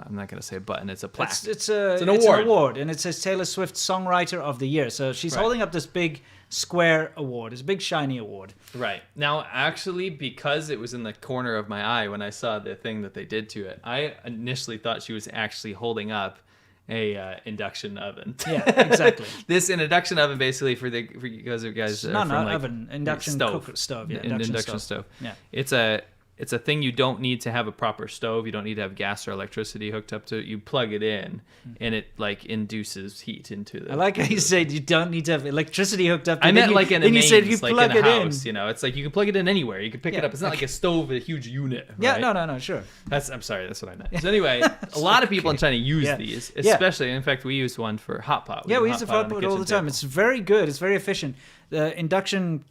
I'm not gonna say a button; it's a plaque. It's an an award. award, and it says Taylor Swift Songwriter of the Year. So she's Right. holding up this big square award. It's a big shiny award. Right. Now, actually, because it was in the corner of my eye when I saw the thing that they did to it, I initially thought she was actually holding up a induction oven. Yeah, exactly. This an induction oven, basically, for you guys are No, from, like, oven, induction stove. Yeah, an induction stove. Yeah. It's a thing you don't need to have a proper stove. You don't need to have gas or electricity hooked up to it. You plug it in, and it like induces heat into the. I like how you said you don't need to have electricity hooked up. I meant like in a and you said you mains, like plug in a it house. You know, it's like you can plug it in anywhere. You can pick it Yeah, up. It's not like a stove, a huge unit. Yeah, right? no, sure. I'm sorry, that's what I meant. So anyway, a lot of people in China use Yeah. these, Yeah. especially. In fact, we used one for hot pot. Yeah, do we use the hot front on board all the kitchen time. table. It's very good. It's very efficient. The induction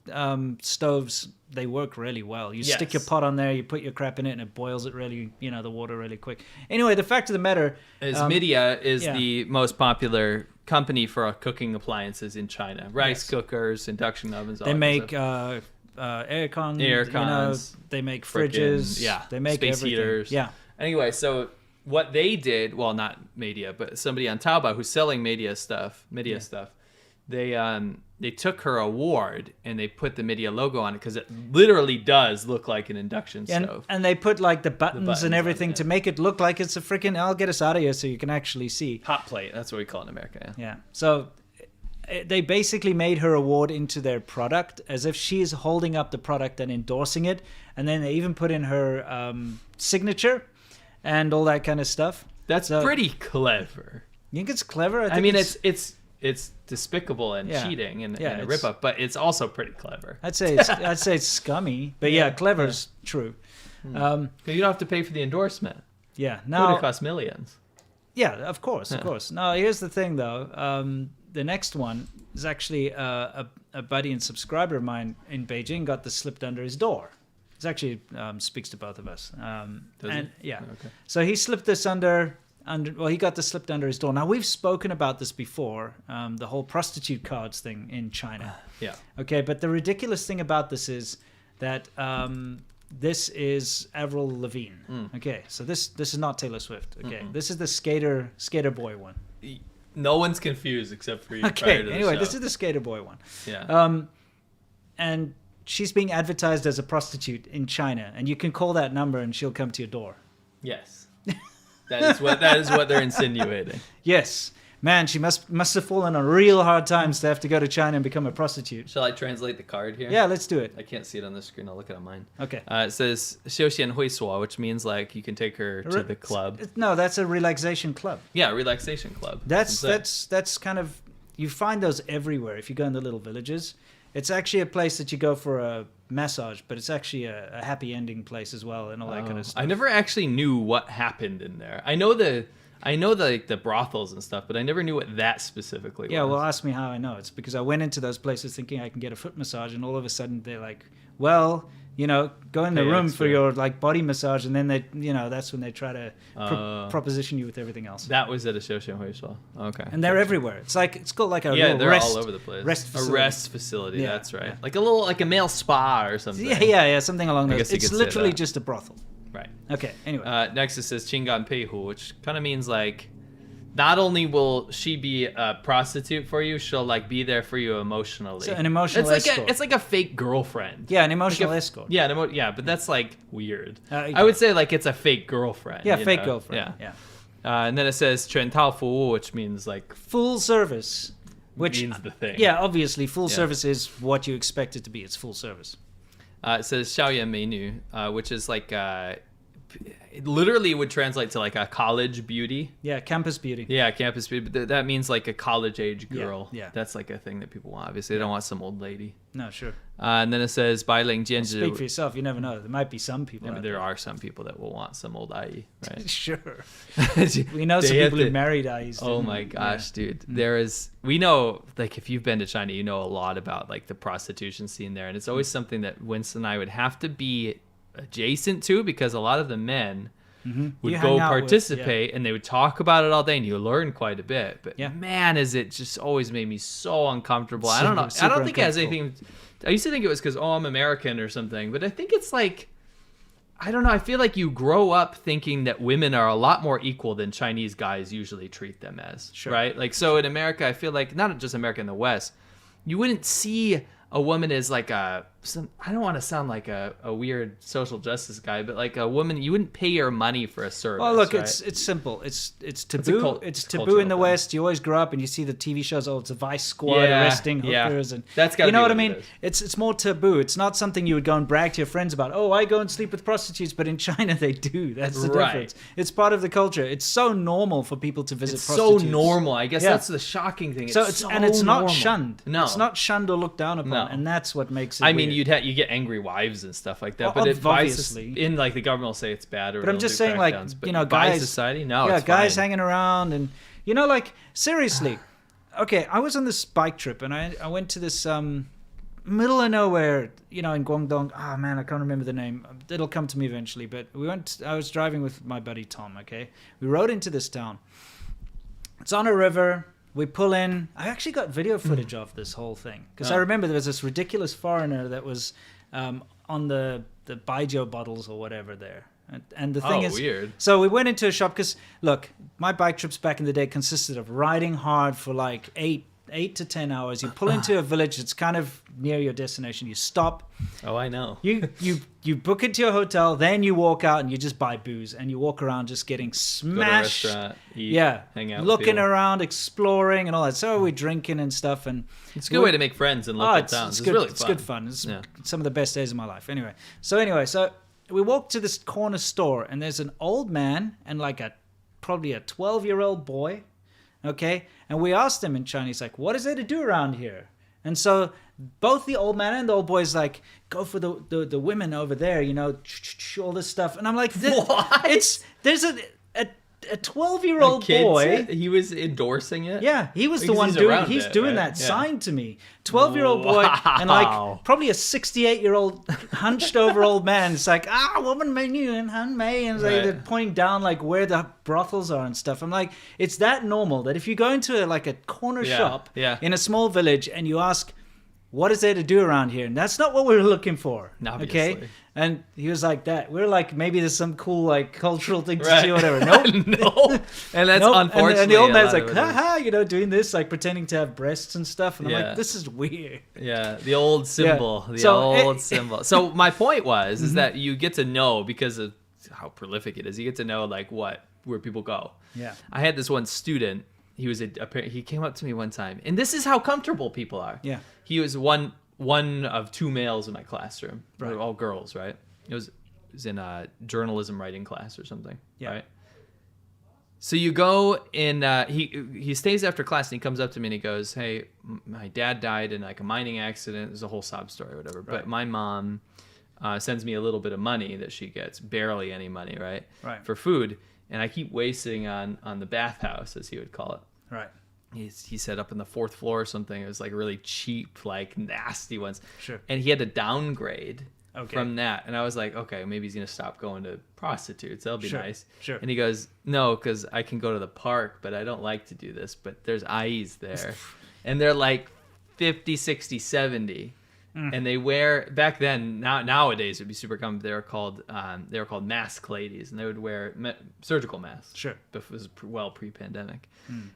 stoves, they work really well. You stick your Yes. pot on there, you put your crap in it, and it boils it really, the water really quick. Anyway, the fact of the matter is Midea is yeah. the most popular company for cooking appliances in China. Rice Yes. cookers, induction ovens. all they that make stuff. air cons. Air cons, they make frickin', fridges. yeah, they make space everything. heaters. Yeah, Anyway, so what they did, well, not Midea, but somebody on Taobao who's selling Midea stuff, they took her award and they put the Midea logo on it because it literally does look like an induction stove. and they put like the buttons buttons and on everything it. to make it look like it's a freaking. I'll get us out of here so you can actually see. Hot plate, that's what we call it in America. Yeah. Yeah. So they basically made her award into their product as if she's holding up the product and endorsing it. And then they even put in her signature and all that kind of stuff. That's So- pretty clever. You think it's clever? I mean, it's despicable and Yeah. cheating and Yeah, a it's- rip up, but it's also pretty clever. I'd say it's scummy, but yeah, clever's true. 'Cause you don't have to pay for the endorsement. Yeah. It would Now, have cost millions. yeah, of course. Now, here's the thing, though. The next one is actually a buddy and subscriber of mine in Beijing got this slipped under his door. It actually speaks to both of us. Does and it? yeah, Okay. so he slipped this under. Well, he got this slipped under his door. Now we've spoken about this before, the whole prostitute cards thing in China. Yeah. Okay, but the ridiculous thing about this is that this is Avril Lavigne. Okay, so this is not Taylor Swift. Okay, this is the skater boy one. No one's confused except for you. prior Okay, to the anyway, show. this is the skater boy one. Yeah. And she's being advertised as a prostitute in China, and you can call that number and she'll come to your door. Yes. That is what they're insinuating. Yes. Man, she must have fallen on real hard times to have to go to China and become a prostitute. Shall I translate the card here? Yeah, let's do it. I can't see it on the screen. I'll look it on mine. Okay. It says 休闲会所, which means like you can take her to the club. No, that's a relaxation club. Yeah, relaxation club. That's kind of, you find those everywhere if you go in the little villages. It's actually a place that you go for a massage, but it's actually a happy ending place as well and all that kind of stuff. I never actually knew what happened in there. I know the brothels and stuff, but I never knew what that specifically Yeah, was. well, ask me how I know. It's because I went into those places thinking I can get a foot massage, and all of a sudden they're like, well, go in the Pay room extra. for your like body massage, and then they, that's when they try to proposition you with everything else. That was at a 休闲会所. Okay. And they're everywhere. It's called like a Yeah, little they're rest, all over the place. Rest facility. A rest facility. Yeah, That's right. yeah. Like a male spa or something. Yeah, something along I those. guess you It's could say literally that. just a brothel. Right. Okay. Anyway. Next it says 情感配户, which kind of means like, not only will she be a prostitute for you, she'll like be there for you emotionally. So an emotional escort. It's like a fake girlfriend. Yeah, an emotional escort. Yeah, but that's like weird. Yeah. I would say like it's a fake girlfriend. Yeah, you fake know? girlfriend. Yeah. And then it says 全套服务, which means like Full service. Which means the thing. Yeah, obviously, full Yeah. service is what you expect it to be. It's full service. It says 校园美女, which is like it literally would translate to like a college beauty. Yeah, campus beauty. Yeah, campus beauty. But that means like a college age girl. Yeah. That's like a thing that people want. Obviously, they don't want some old lady. No, sure. And then it says 白领兼职. Speak for yourself. You never know. There might be some people. Yeah, out but there are some people that will want some old IE, right? Sure. We know some They have people who to- married IEs. Oh my gosh, dude. We know, like, if you've been to China, you know a lot about like the prostitution scene there. And it's always something that Winston and I would have to be adjacent to, because a lot of the men would You go hang out with- participate and they would talk about it all day, and you learn quite a bit. But Yeah. man, is it just always made me so uncomfortable. I don't know. I Super don't think it has uncomfortable. anything. I used to think it was because, I'm American or something, but I think it's like, I don't know. I feel like you grow up thinking that women are a lot more equal than Chinese guys usually treat them as, right? Like, so in America, I feel like, not just America, in the West, you wouldn't see a woman as like I don't want to sound like a weird social justice guy, but like a woman, you wouldn't pay her money for a service. Well, look, right? it's simple. It's taboo. It's taboo cultural in the thing. West. You always grow up and you see the TV shows. Oh, it's a Vice Squad Yeah, arresting yeah. hookers, and That's gotta you know be what I what it mean. is. It's more taboo. It's not something you would go and brag to your friends about. Oh, I go and sleep with prostitutes, but in China they do. That's the Right. difference. It's part of the culture. It's so normal for people to visit It's so prostitutes. normal. I guess Yeah. that's the shocking thing. So it's it's not normal. shunned. No, It's not shunned or looked down upon, No. and that's what makes it. I mean, weird. you get angry wives and stuff like that, Well, but obviously. in like the government will say it's bad, or But I'm they'll just do saying, like, crackdowns, but you know, by guys. society, no, yeah, it's guys fine. hanging around, and you know, like, seriously. Okay, I was on this bike trip, and I went to this middle of nowhere, you know, in Guangdong. Oh man, I can't remember the name. It'll come to me eventually. But I was driving with my buddy Tom. Okay, we rode into this town. It's on a river. We pull in. I actually got video footage of this whole thing because I remember there was this ridiculous foreigner that was on the Baijiu bottles or whatever there. And the thing is, weird. So we went into a shop because, look, my bike trips back in the day consisted of riding hard for like 8 to 10 hours. You pull into a village that's kind of near your destination. You stop. Oh, I know. You book into your hotel. Then you walk out and you just buy booze and you walk around just getting Go to a smashed. restaurant, eat, Yeah, hang out, with looking people. around, exploring, and all that. So we're drinking and stuff, and It's a good way to make friends in local towns. It's good. really It's fun. good fun. It's Yeah. some of the best days of my life. Anyway, so we walked to this corner store, and there's an old man and like probably a 12-year-old boy. Okay, and we asked him in Chinese, like, what is there to do around here? And so both the old man and the old boy's like, go for the women over there, you know, all this stuff. And I'm like, What? There's a 12-year-old Kid boy. said he was endorsing it. Yeah, he was the Because one he's doing. around He's it, doing right? that Yeah. sign to me. 12-year-old boy and like probably a 68-year-old hunched over old man. It's like woman menu and han mei, and Right. they're pointing down like where the brothels are and stuff. I'm like, it's that normal that if you go into a corner Yeah, shop yeah. in a small village and you ask, what is there to do around here? And that's not what we're looking for. Obviously. Okay. And he was like that. We're like, maybe there's some cool like cultural thing to Right. see or whatever. Nope. No. And that's Nope. unfortunately. And the old a man's lot like, of it is. haha, you know, doing this, like pretending to have breasts and stuff. And I'm Yeah. like, this is weird. Yeah, the old symbol. The So, old symbol. So my point was is that you get to know, because of how prolific it is, you get to know like where people go. Yeah. I had this one student. He was he came up to me one time, and this is how comfortable people are. Yeah. He was one of two males in my classroom. They Right. were all girls, right? It was in a journalism writing class or something. Yeah. Right. So you go in. He stays after class, and he comes up to me and he goes, "Hey, my dad died in like a mining accident. There's a whole sob story, or whatever. Right. But my mom sends me a little bit of money that she gets, barely any money, right? Right. For food, and I keep wasting on the bathhouse, as he would call it. Right. He set up in the 4th floor or something. It was like really cheap, like nasty ones. Sure. And he had to downgrade Okay. from that. And I was like, okay, maybe he's gonna stop going to prostitutes. That'll be Sure, nice. sure. And he goes, no, because I can go to the park, but I don't like to do this. But there's IEs there, and they're like 50, 60, 70. And they wear, back then, nowadays it would be super common. They were called mask ladies, and they would wear surgical masks. Sure. It was pre-pandemic,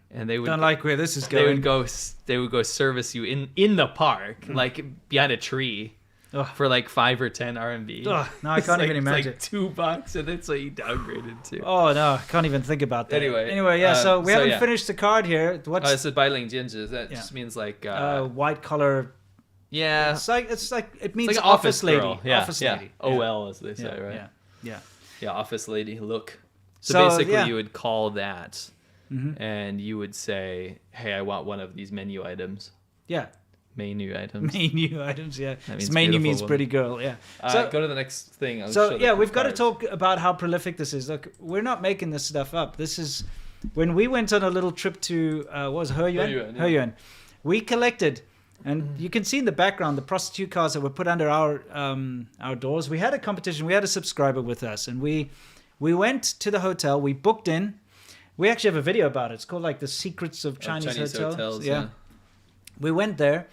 and they would Don't like where this is they going. would go service you in the park, like behind a tree, Ugh. for like 5 or 10 RMB. Ugh, no, I It's can't like- even it's imagine. like $2, and that's what you downgraded to. Oh no, I can't even think about that. Anyway, yeah. So we haven't yeah. finished the card here. Oh, What's it's a 白领兼职. That Yeah. just means like white collar? yeah, It's like it means it's like an office lady. girl. Yeah, Office yeah. lady. OL as they say, Yeah, right? Yeah. Yeah. office lady look. So So, basically, yeah. you would call that, and you would say, "Hey, I want one of these menu items." Yeah. Menu items. Menu items, yeah. means It's menu beautiful means woman. pretty girl, yeah. Go to the next thing. So yeah, we've got to talk about how prolific this is. Look, we're not making this stuff up. This is when we went on a little trip to what was it, Heyuan? Heyuan, yeah. Heyuan. We collected, and you can see in the background the prostitute cars that were put under our doors. We had a competition. We had a subscriber with us, and we went to the hotel. We booked in. We actually have a video about it. It's called like the Secrets of Chinese Hotels. Yeah. We went there.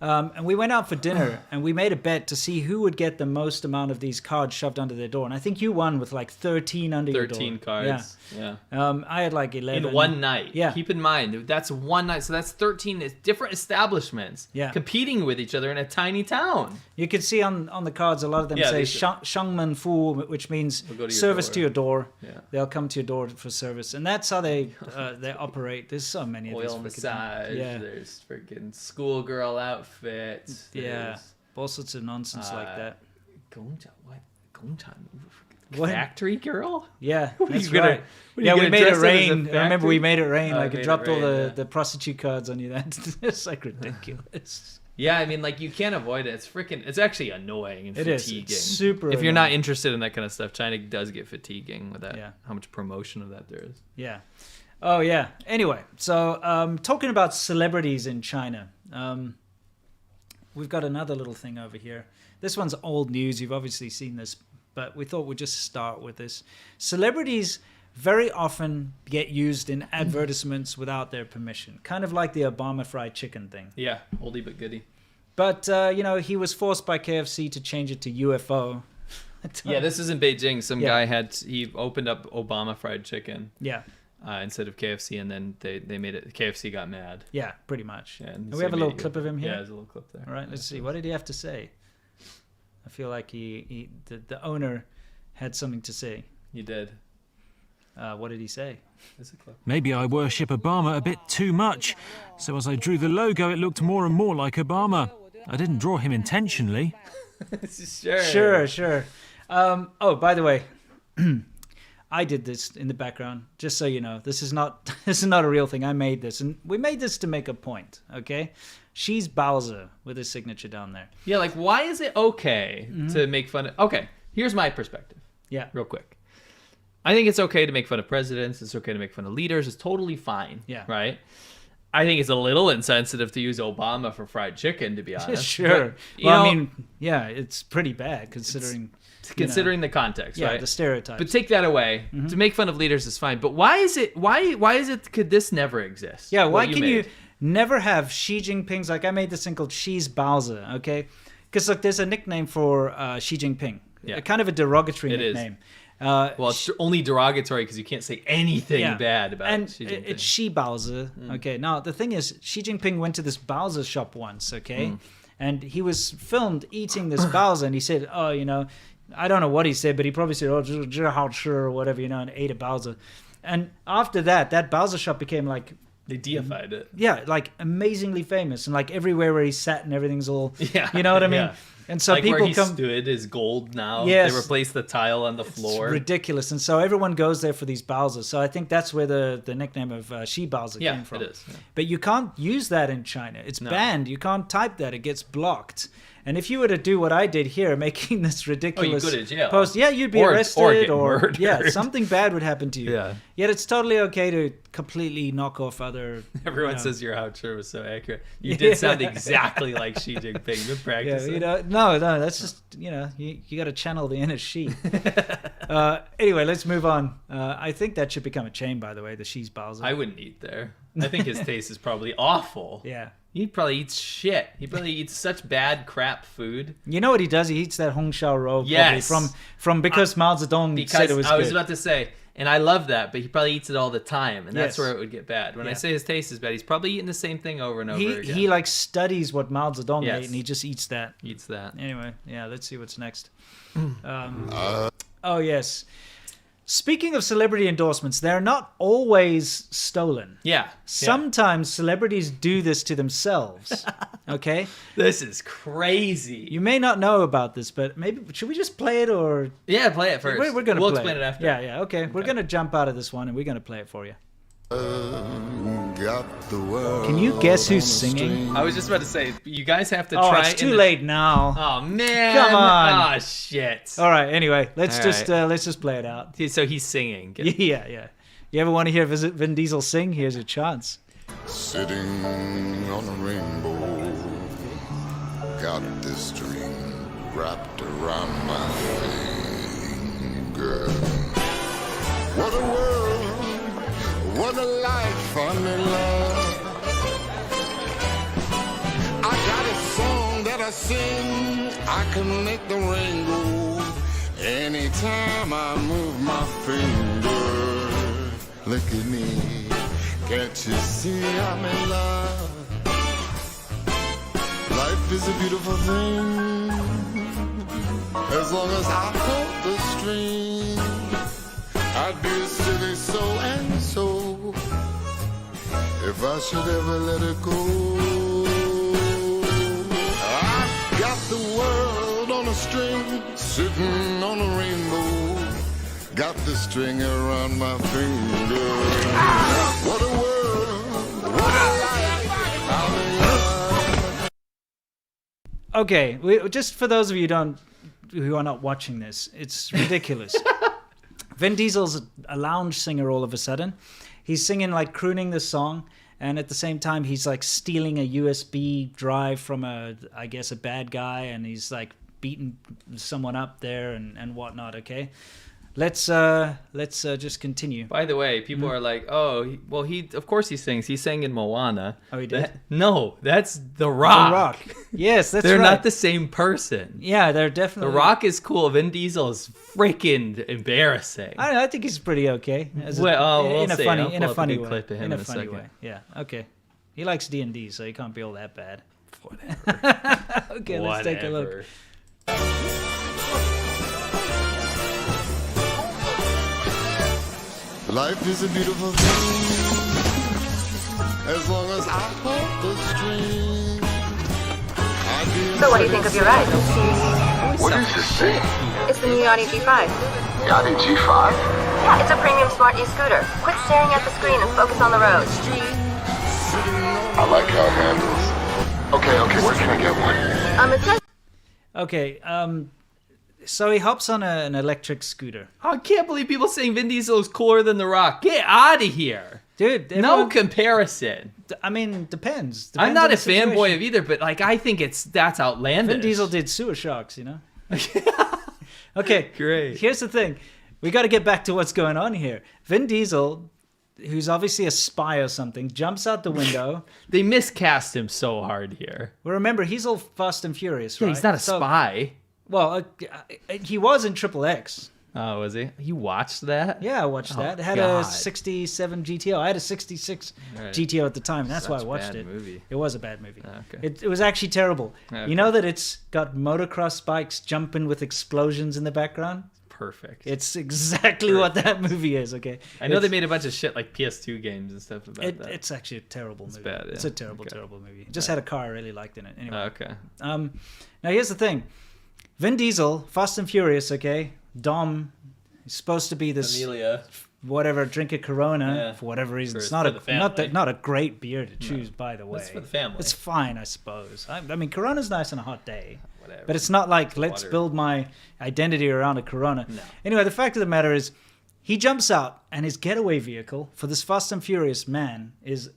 And we went out for dinner, and we made a bet to see who would get the most amount of these cards shoved under their door. And I think you won with like 13 under your door. 13 cards. Yeah. I had like 11. In one night. Yeah. Keep in mind, that's one night. So that's 13 different establishments competing with each other in a tiny town. You can see on the cards, a lot of them say Shangmen Fu, which means We'll go to your service door. to your door. Yeah. They'll come to your door for service. And that's how they operate. There's so many of these. Oil massage. Yeah. There's freaking schoolgirl outfits. Yeah. There's, All sorts of nonsense like that. Gongcha, what? Gongcha? What? Factory girl? Yeah, What are that's you gonna- right. what are you Yeah, we gonna made it dress it as a rain. I remember factory? we made it rain. Oh, Like made it it dropped all rain, the prostitute cards on you. That's like ridiculous. Yeah, I mean, like, you can't avoid it. It's actually annoying and It is. fatiguing. It's super If you're not annoying. interested in that kind of stuff, China does get fatiguing with that. Yeah. How much promotion of that there is. Yeah. Oh yeah. Anyway, so talking about celebrities in China, we've got another little thing over here. This one's old news. You've obviously seen this, but we thought we'd just start with this. Celebrities very often get used in advertisements without their permission, kind of like the Obama fried chicken thing. Yeah, oldie but goodie. But he was forced by KFC to change it to UFO. Yeah, this is in Beijing. Some Yeah. guy he opened up Obama fried chicken Yeah. Instead of KFC, and then they made it. KFC got mad. Yeah, pretty much. Yeah, and And so we have a they little made it clip of him here. Yeah, there's a little clip there. All right, let's see. What did he have to say? I feel like the owner had something to say. You did. What did he say? There's a clip. Maybe I worship Obama a bit too much. So as I drew the logo, it looked more and more like Obama. I didn't draw him intentionally. Sure. Oh, by the way, I did this in the background, just so you know. This is not a real thing. I made this, and we made this to make a point. Okay, she's Bowser with his signature down there. Yeah, like, why is it okay to make fun of... Okay, here's my perspective. Yeah. Real quick. I think it's okay to make fun of presidents. It's okay to make fun of leaders. It's totally fine. Yeah. Right? I think it's a little insensitive to use Obama for fried chicken, to be honest. Sure. But, you Well, know, I mean, yeah, it's pretty bad considering considering the context, yeah, right? the stereotypes. But take that away. To make fun of leaders is fine. But why is it? Why is it? Could this never exist? Yeah, why what can made? you never have Xi Jinping's, like I made this thing called Xi's Bowser, okay? Because look, there's a nickname for Xi Jinping. Yeah. A kind of a derogatory It is. nickname. Well, it's only derogatory because you can't say anything Yeah. bad about and Xi Jinping. it's Xi Bowser. Okay, now the thing is, Xi Jinping went to this Bowser shop once, okay? And he was filmed eating this Bowser, and he said, oh, I don't know what he said, but he probably said, oh, 这好吃 or whatever, and ate a Bowser. And after that Bowser shop became like, They deified it. yeah, like amazingly famous, and like everywhere where he sat and everything's all, Yeah, you know what I mean? yeah. And so Like where people he come, stood is gold now. Yes. They replaced the tile on the it's floor. ridiculous, and so everyone goes there for these Bowsers. So I think that's where the nickname of Xi Bowser Yeah, came from. it is, yeah. But you can't use that in China. It's No. banned. You can't type that. It gets blocked. And if you were to do what I did here, making this ridiculous go to jail. post, yeah, you'd be Or arrested, get murdered. yeah, something bad would happen to you. Yeah. Yet it's totally okay to completely knock off other. Everyone you know, says your outro was so accurate. You did sound exactly like Xi Jinping. Good practice. Yeah, no, that's just you got to channel the inner Xi. Anyway, let's move on. I think that should become a chain, by the way. The Xi's Bowser. I wouldn't eat there. I think his taste is probably awful. Yeah. He probably eats shit. He probably eats such bad crap food. You know what he does? He eats that Hong Shao roll Yes. probably from because Mao Zedong Because said it was I was good. about to say, and I love that, but he probably eats it all the time, and that's Yes. where it would get bad. When I Yeah. say his taste is bad, he's probably eating the same thing over and over again. He like studies what Mao Zedong Yes. ate, and he just eats that. eats that. Anyway, yeah, let's see what's next. Oh yes. Speaking of celebrity endorsements, they're not always stolen. Yeah. Sometimes celebrities do this to themselves. Okay? This is crazy. You may not know about this, but maybe should we just play it or? Yeah, play it first. We're gonna we'll play explain it after. Yeah, okay. We're gonna jump out of this one and we're gonna play it for you. Can you guess who's singing? I was just about to say, you guys have to Oh, try. it's too late now. Oh man! Come on. Oh shit! All right. Anyway, let's All just right. let's just play it out. So he's singing. Yeah. You ever want to hear Vin Diesel sing? Here's your chance. Sitting on a rainbow, got this string wrapped around my finger. What a world, what a life I'm in love. I got a song that I sing, I can make the rain go anytime I move my finger. Look at me, can't you see I'm in love? Life is a beautiful thing, as long as I hold the string. I'd be a silly so and so if I should ever let it go. I've got the world on a string, sitting on a rainbow. Got the string around my finger. What a world, what a life, I'm in love. Okay, just for those of you who are not watching this, it's ridiculous. Vin Diesel's a lounge singer all of a sudden. He's singing, like, crooning the song, and at the same time he's like stealing a USB drive from a bad guy, and he's like beating someone up there and whatnot. Okay, let's just continue. By the way, people are like, "Oh, he of course he sings. He sang in Moana." Oh, he did? No, that's The Rock. The Rock. Yes, that's They're right. not the same person. Yeah, they're definitely. The Rock is cool. Vin Diesel is freaking embarrassing. I think he's pretty okay. We'll see. I'll in a pull up funny good way. clip of him in a in a funny second. way. Yeah. Okay. He likes D&D, so he can't be all that bad. Whatever. Okay, let's take a look. Life is a beautiful thing, as long as I hold the string. So what do you think of your ride? What is this thing? It's the new Yachty G5. Yachty G5? Yeah, it's a premium smart e-scooter. Quit staring at the screen and focus on the road. I like how it handles. Okay, where can I get one? It says... Okay, so he hops on an electric scooter. I can't believe people saying Vin Diesel is cooler than The Rock. Get out of here. Dude, No comparison. I mean, depends. I'm not on a the situation. fanboy of either, but like I think that's outlandish. Vin Diesel did sewer shocks, you know? Okay, Great. Here's the thing. We got to get back to what's going on here. Vin Diesel, who's obviously a spy or something, jumps out the window. They miscast him so hard here. Well, remember, he's all Fast and Furious, right? Yeah, he's not a spy. Well, he was in Triple X. Oh, was he? You watched that? Yeah, I watched that. It had God. a 67 GTO. I had a 66 Right. GTO at the time. That's why I Such a watched bad it. movie. It was a bad movie. Okay. It was actually terrible. Okay. You know that it's got motocross bikes jumping with explosions in the background? Perfect. It's exactly what that movie is, okay? I know they made a bunch of shit like PS2 games and stuff about that. It's actually a terrible movie. bad, yeah. It's a terrible, Okay. terrible movie. It just had a car I really liked in it. Anyway. Okay. Now here's the thing. Vin Diesel, Fast and Furious, okay? Dom is supposed to be this Amelia. whatever, drink a Corona Yeah. for whatever reason. For- It's not for the family. not a great beer to choose, by the way. It's for the family. It's fine, I suppose. I mean, Corona's nice on a hot day. Whatever. But it's not like, let's Water. build my identity around a Corona. No. Anyway, the fact of the matter is, he jumps out, and his getaway vehicle for this Fast and Furious man is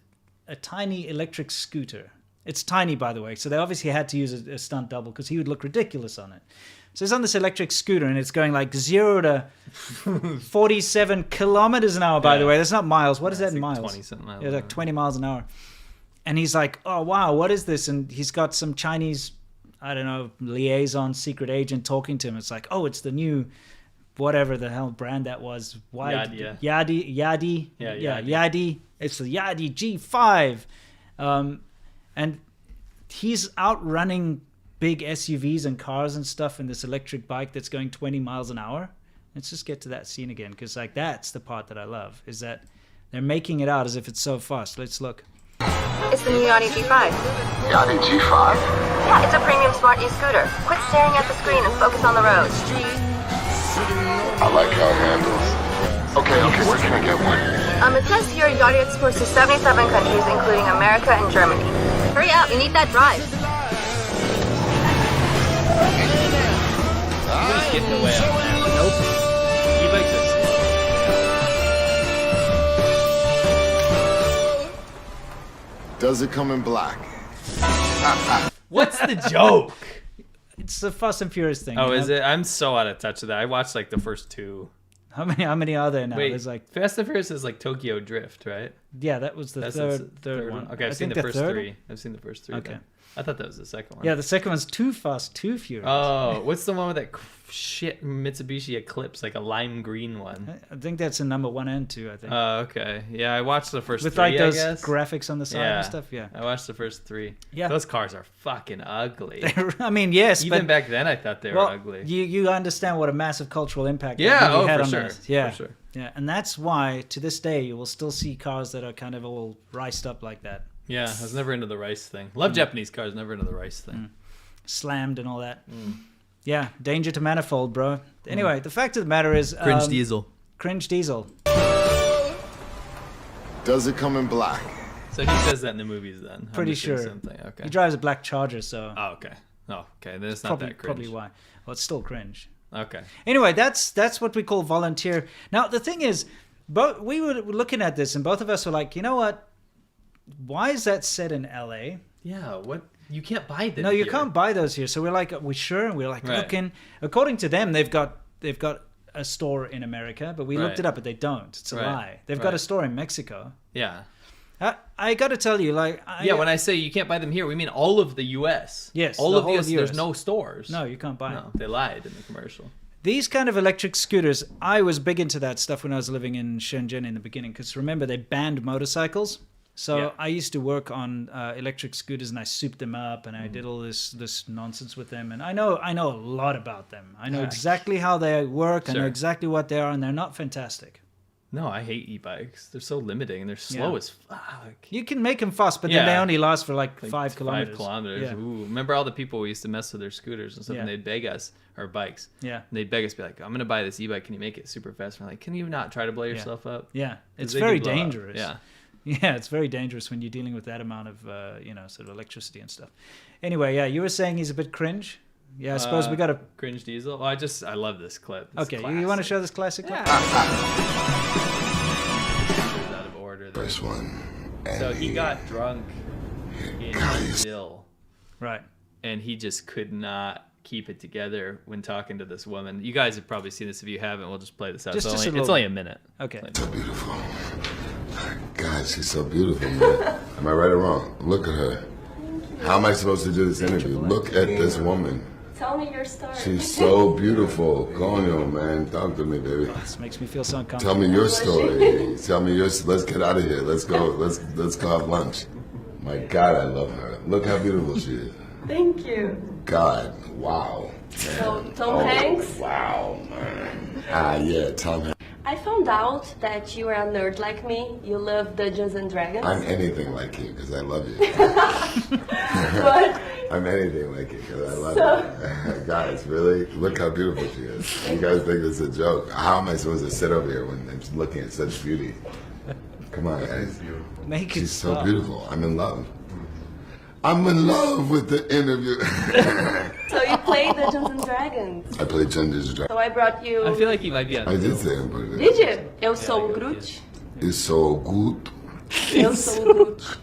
a tiny electric scooter. It's tiny, by the way, so they obviously had to use a stunt double because he would look ridiculous on it. So he's on this electric scooter, and it's going like 0 to 47 kilometers an hour, by the way. That's not miles. What is that in like miles? 20-something miles Yeah, an like hour. 20 miles an hour. And he's like, oh, wow, what is this? And he's got some Chinese, I don't know, liaison secret agent talking to him. It's like, oh, it's the new, whatever the hell brand that was. Yadi. Yadi. Yeah, Yeah, Yadi. Yadi. It's the Yadi G5. And he's outrunning big SUVs and cars and stuff in this electric bike that's going 20 miles an hour. Let's just get to that scene again, because like that's the part that I love, is that they're making it out as if it's so fast. Let's look. It's the new Yachty G5. Yachty G5? Yeah, it's a premium smart e-scooter. Quit staring at the screen and focus on the road. I like how it handles. Okay, where can I get one? It says here Yachty exports to 77 countries, including America and Germany. Hurry up, you need that drive. Nobody's getting away on that. Nope. E-bikes are slow. Does it come in black? What's the joke? It's the Fast and Furious thing. Oh, you know? is it? I'm so out of touch with that. I watched like the first two. How many are there now? Wait, There's like Fast and Furious is like Tokyo Drift, right? yeah, that was the That's third one. Okay, I've I seen think the first third- three. I've seen the first three. Okay. Then. I thought that was the second one. Yeah, the second one's Too Fast, Too Furious. Oh, what's the one with that shit Mitsubishi Eclipse, like a lime green one? I think that's in number 1 and 2. I think Oh, okay. Yeah, I watched the first with three, like those I guess. graphics on the side and stuff. Yeah, I watched the first three. Yeah. Those cars are fucking ugly. I mean, yes, Even but back then I thought they were well, ugly. you understand what a massive cultural impact that Yeah, movie had for on sure. this. Yeah, For sure. yeah, and that's why to this day you will still see cars that are kind of all riced up like that, Yeah, I was never into the rice thing. Love Japanese cars, never into the rice thing. slammed and all that. Yeah, danger to manifold, bro. Anyway, the fact of the matter is, Cringe Diesel. Cringe Diesel. Does it come in black? So he says that in the movies then. I'm Pretty missing sure. Something. Okay. He drives a black Charger, so Oh, okay. Oh, okay. Then it's not that cringe. probably why. Well, it's still cringe. Okay. Anyway, that's what we call volunteer. Now the thing is, we were looking at this, and both of us were like, you know what? Why is that set in L.A.? Yeah. What? You can't buy them. No, you here. can't buy those here. So we're like, are we sure? And we're like Right. looking. According to them, they've got a store in America, but we looked Right. it up, but they don't. It's a Right. lie. They've got Right. a store in Mexico. Yeah. I got to tell you, like, When I say you can't buy them here, we mean all of the U.S. Yes, all the of whole the of U.S. the There's US. no stores. No, you can't buy No, them. they lied in the commercial. These kind of electric scooters, I was big into that stuff when I was living in Shenzhen in the beginning, because remember, they banned motorcycles. So Yeah. I used to work on electric scooters, and I souped them up, and I did all this nonsense with them. And I know a lot about them. I know Yeah. exactly how they work. I know Sure. exactly what they are, and they're not fantastic. No, I hate e-bikes. They're so limiting and they're slow Yeah. as fuck. You can make them fast, but then they Yeah. only last for like Like 5 kilometers. 5 kilometers. Yeah. Ooh, remember all the people we used to mess with their scooters and stuff, Yeah. and they'd beg us, or bikes. Yeah. And they'd beg us, be like, I'm going to buy this e-bike. Can you make it super fast? And we're like, can you not try to blow yourself up? Yeah, 'Cause it's they do very blow up. dangerous. Yeah. Yeah, it's very dangerous when you're dealing with that amount of, sort of electricity and stuff. Anyway, yeah, you were saying he's a bit cringe. Yeah, I suppose we got to. Cringe Diesel. Oh, I love this clip. It's Okay, you want to show this classic clip? out of order there. First one. So he got drunk in Brazil, Right. and he just could not keep it together when talking to this woman. You guys have probably seen this. If you haven't, we'll just play this out. Just a It's little- only a minute. Okay. So beautiful. God, she's so beautiful, man. Am I right or wrong? Look at her. How am I supposed to do this interview? Look at this woman. Tell me your story. She's so beautiful. Conyo, man. Talk to me, baby. This makes me feel so Tell uncomfortable. me your story. Tell me yours. Let's get out of here. Let's go. Let's go have lunch. My God, I love her. Look how beautiful she is. Thank you. God, wow. So, Tom Hanks, Wow, man. Yeah, Tom Hanks. I found out that you are a nerd like me. You love Dungeons and Dragons. I'm anything like you because I love you. But I'm anything like you because I love you. Guys, really? Look how beautiful she is. You guys think it's a joke. How am I supposed to sit over here when I'm looking at such beauty? Come on, guys. Make it She's so stop. beautiful. I'm in love. I'm in love with the interview. so you play Dungeons and Dragons. I played Dungeons and Dragons. So I brought you. I feel like he might be on. I did say I'm pretty good. Did you? Eu sou o Groot. It's so good. Eu sou o Groot.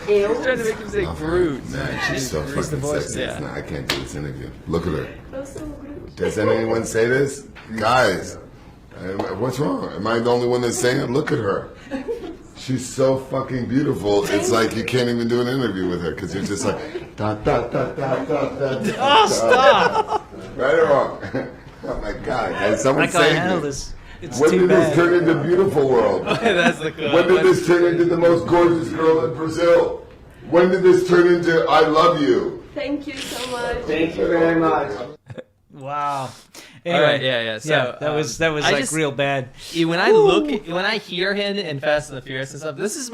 Eu. trying to make him say Groot. Man, she's so fucking sexy. yeah. I can't do this interview. Look at her. Eu sou o Groot. Does anyone say this? Guys, what's wrong? Am I the only one that's saying it? Look at her. She's so fucking beautiful. It's like you can't even do an interview with her because you're just like, da, da, da, da, da, da, da. Oh, stop! Right or wrong? Oh my God. Can I someone can't say handle me? this. It's When too did this bad. turn into beautiful world? That's the cool. When did this turn into the most gorgeous girl in Brazil? When did this turn into I love you? Thank you so much. Thank you very much. Wow. Anyway, All right, yeah. So that was I like just- real bad. when I hear him in Fast and the Furious and stuff, this is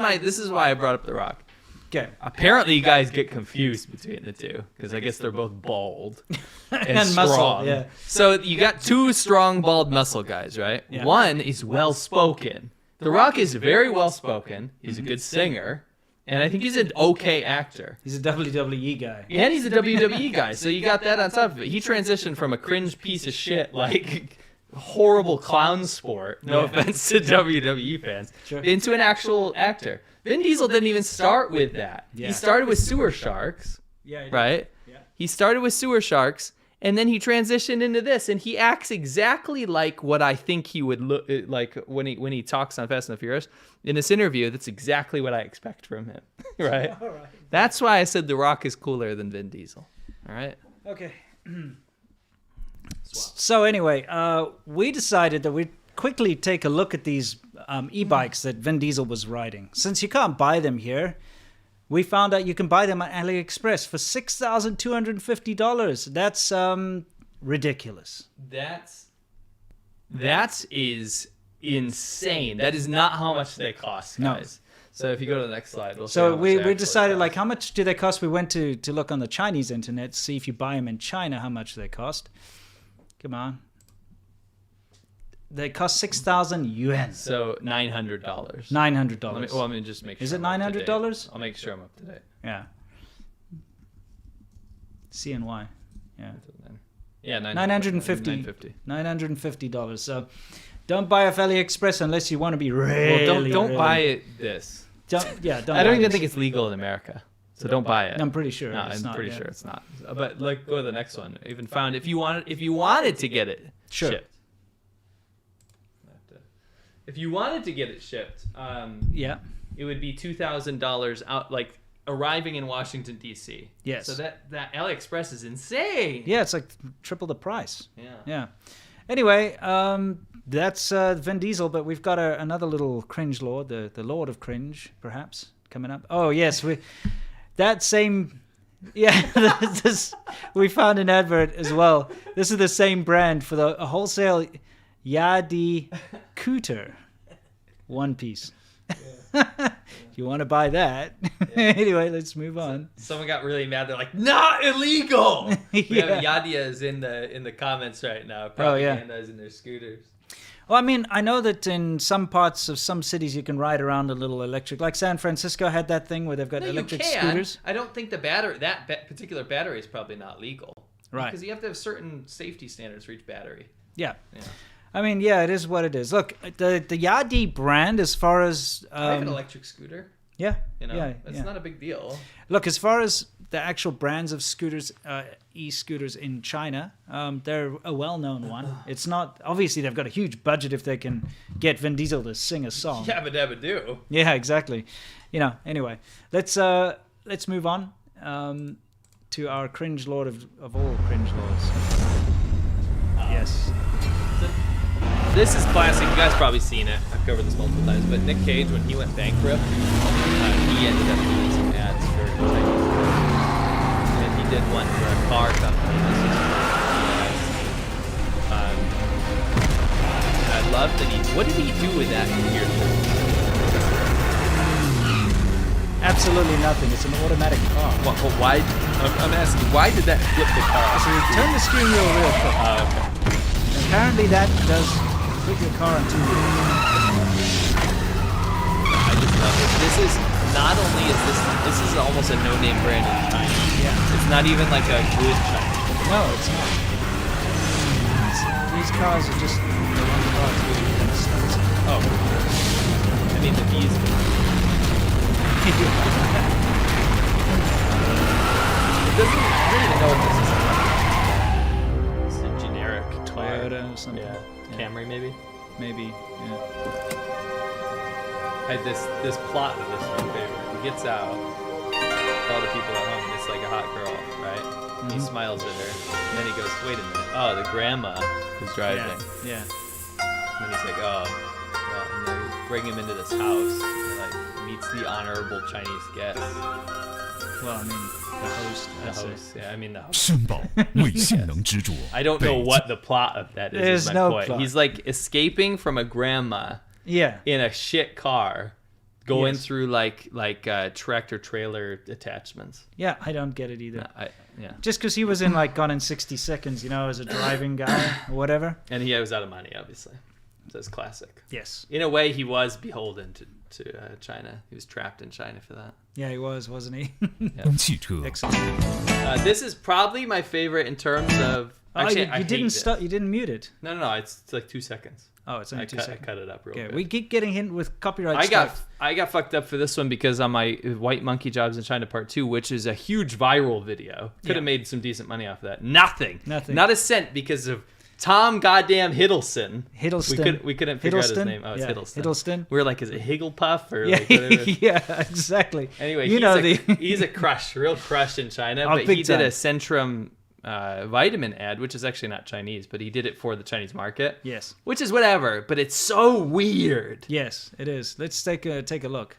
why I brought up The Rock. Okay. Apparently, you guys get confused between the two because I guess they're both bald and strong. muscle, yeah. So you got two strong, bald muscle guys, right? Yeah. One is well spoken. The Rock is very well spoken. He's a good singer, and I think he's an okay actor. He's a WWE guy. And he's a WWE guy, so you got that on top of it. He transitioned from a cringe piece of shit, like horrible clown sport, no offense to WWE fans, Sure. into an actual actor. Vin Diesel didn't even start with that. Yeah. He started with Sewer Sharks, Yeah. right? Yeah. He started with Sewer Sharks, and then he transitioned into this, and he acts exactly like what I think he would look like when he talks on Fast and the Furious. In this interview, that's exactly what I expect from him, right? All right. That's why I said The Rock is cooler than Vin Diesel. All right. Okay. So anyway, we decided that we'd quickly take a look at these e-bikes that Vin Diesel was riding. Since you can't buy them here, we found out you can buy them on AliExpress for $6,250. That's ridiculous. That is insane. That is not how much they cost, No. guys. So if you go to the next slide, we'll see So how much we they actually decided, cost. like, how much do they cost? We went to look on the Chinese internet to see if you buy them in China, how much they cost. Come on. They cost 6,000 yuan. So $900. $900. Let me just make sure. Is it I'm up to date. $900? I'll make sure I'm up to date. Yeah. CNY. Yeah. Yeah, $950. $950. So don't buy off AliExpress unless you want to be really. Well, don't really- buy it this. Don't. Yeah. Don't. I don't buy even this. think it's legal in America. So don't buy it. I'm pretty sure No, it's I'm not, pretty yeah. sure it's not. But like, go to the next one. I even found if you wanted to get it Sure. shipped. If you wanted to get it shipped, Yeah. it would be $2,000 out, like arriving in Washington D.C. Yes. So that AliExpress is insane. Yeah. It's like triple the price. Yeah. Yeah. Anyway, that's Vin Diesel, but we've got another little cringe lord, the Lord of Cringe, perhaps, coming up. Oh, yes. We found an advert as well. This is the same brand for a wholesale ADVChina one piece. If you want to buy that. Anyway, let's move on. Someone got really mad. They're like, "Not illegal." We Yeah. have Yadias in the comments right now, Oh, yeah. propagandizing their scooters. Well, I mean, I know that in some parts of some cities you can ride around a little electric. Like San Francisco had that thing where they've got No, electric you can. scooters. I don't think particular battery is probably not legal. Right. Because you have to have certain safety standards for each battery. Yeah. Yeah. I mean, yeah, it is what it is. Look, the Yadi brand, as far as I have an electric scooter. yeah, You know, yeah, it's yeah. not a big deal. Look, as far as the actual brands of scooters, e-scooters in China, they're a well-known one. It's not obviously they've got a huge budget if they can get Vin Diesel to sing a song. Yabba dabba do. Yeah, exactly. You know. Anyway, let's move on to our cringe lord of all cringe lords. Yes. This is classic. You guys probably seen it. I've covered this multiple times. But Nick Cage, when he went bankrupt, he ended up doing some ads for Chinese food. And he did one for a car company. I love that what did he do with that computer? Absolutely nothing. It's an automatic car. Why? I'm asking, why did that flip the car? So you turn the steering wheel real quick. Okay. Apparently that does flip your car into I just love it. This is not only is this is almost a no-name brand in China. Yeah. It's not even like a good China. No, it's not. These cars are just Oh. I mean the bees. It doesn't. I don't even know what this is. It's a generic Toyota or something. Yeah. Camry maybe. Maybe. Yeah. This plot of this is my favorite. He gets out. All the people at home. It's like a hot girl, right? He smiles at her. And then he goes, "Wait a minute. Oh, the grandma is driving." Yeah. And then he's like, "Oh." Well, and they bring him into this house. And like meets the honorable Chinese guest. Well, I mean, the host. The host. Yeah, I mean the host. 申报为性能执着。 I don't know what the plot of that is. There's my no point. plot. He's like escaping from a grandma. Yeah. In a shit car, going Yes. through like tractor trailer attachments. Yeah, I don't get it either. Yeah. Just because he was in like Gone in 60 Seconds, you know, as a driving guy or whatever. And he was out of money, obviously. So it's classic. Yes. In a way, he was beholden to China. He was trapped in China for that. Yeah, he was, wasn't he? 汽车 Excellent. This is probably my favorite in terms of. Actually, I you didn't hate stop. this. You didn't mute it. No, it's like 2 seconds. Oh, it's only 2 seconds. I cut it up real Okay, quick. we keep getting hit with copyright stuff. I got fucked up for this one because on my White Monkey Jobs in China Part 2, which is a huge viral video, could have made some decent money off of that. Nothing. Not a cent because of Tom goddamn Hiddleston. We couldn't figure out his name. Oh, it's Hiddleston. Hiddleston. We were like, is it Higglepuff or Yeah, like whatever? yeah, exactly. Anyway, you he's a crush, real crush in China. Oh, but big he did time. a Centrum vitamin ad, which is actually not Chinese, but he did it for the Chinese market. Yes. Which is whatever, but it's so weird. Yes, it is. Let's take a look.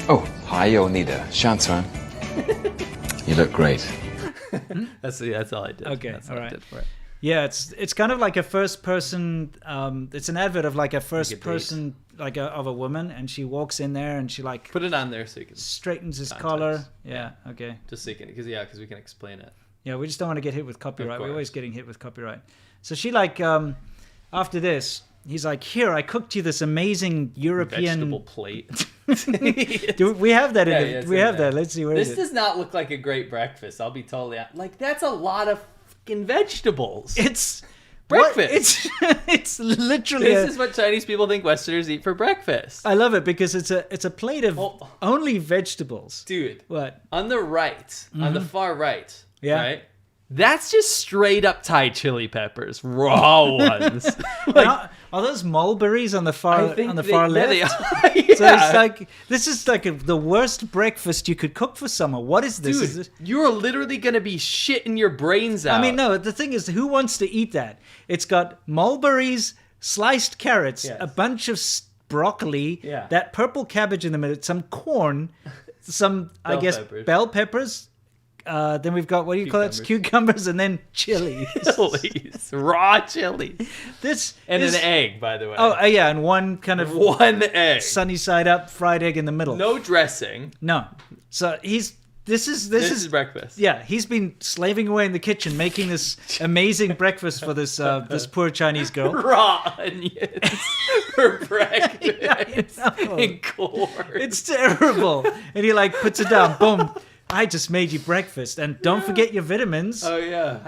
哦，还有你的上传。You look great. That's all I did. Okay, That's all all I right. did for it. Yeah, it's kind of like a first person. It's an advert of like a first person, like of a woman, and she walks in there and she like put it on there so you can straightens his context. collar. Yeah, okay. Just so you can, because we can explain it. Yeah, we just don't want to get hit with copyright. We're course. always getting hit with copyright. So she like after this, he's like, "Here, I cooked you this amazing European vegetable plate." Do we have that? We have there. that. Let's see where this is it. does not look like a great breakfast. I'll be totally like that's a lot of fucking vegetables. It's breakfast. It's literally. This is what Chinese people think Westerners eat for breakfast. I love it because it's a plate of only vegetables. Dude, what? On the right, on the far right, Yeah. right? That's just straight up Thai chili peppers, raw ones. Are those mulberries on the far left? They are. So it's like this is like the worst breakfast you could cook for someone. What is this? Dude, you're literally gonna be shitting your brains out. I mean, no. The thing is, who wants to eat that? It's got mulberries, sliced carrots, a bunch of broccoli, that purple cabbage in the middle, some corn, some bell peppers. Then we've got, what do you call it? Cucumbers, and then chilies. Raw chilies. And an egg, by the way. Oh, yeah, and one egg. Sunny side up fried egg in the middle. No dressing. No. So this is breakfast. Yeah, he's been slaving away in the kitchen making this amazing breakfast for this this poor Chinese girl. Raw onions for breakfast. And corn. It's terrible. And he like puts it down. Boom. I just made you breakfast, and don't forget your vitamins. Oh yeah.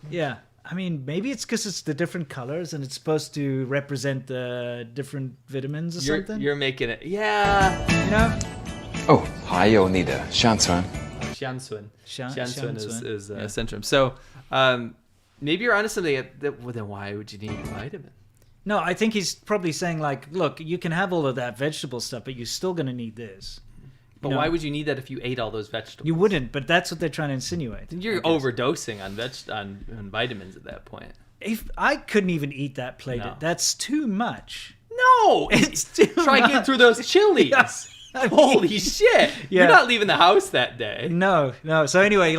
Yeah. I mean, maybe it's because it's the different colors, and it's supposed to represent the different vitamins or something. You're making it. Yeah. You know. 哦，还有你的上传。Xiansuan. Xiansuan is Centrum. So maybe you're onto something. Well, then why would you need a vitamin? No, I think he's probably saying like, look, you can have all of that vegetable stuff, but you're still going to need this. But why would you need that if you ate all those vegetables? You wouldn't, but that's what they're trying to insinuate. You're overdosing on vitamins at that point. If I couldn't even eat that plate, that's too much. No, it's too Try much. getting through those chilies. Yeah. I mean, holy shit! Yeah. You're not leaving the house that day. No. So anyway,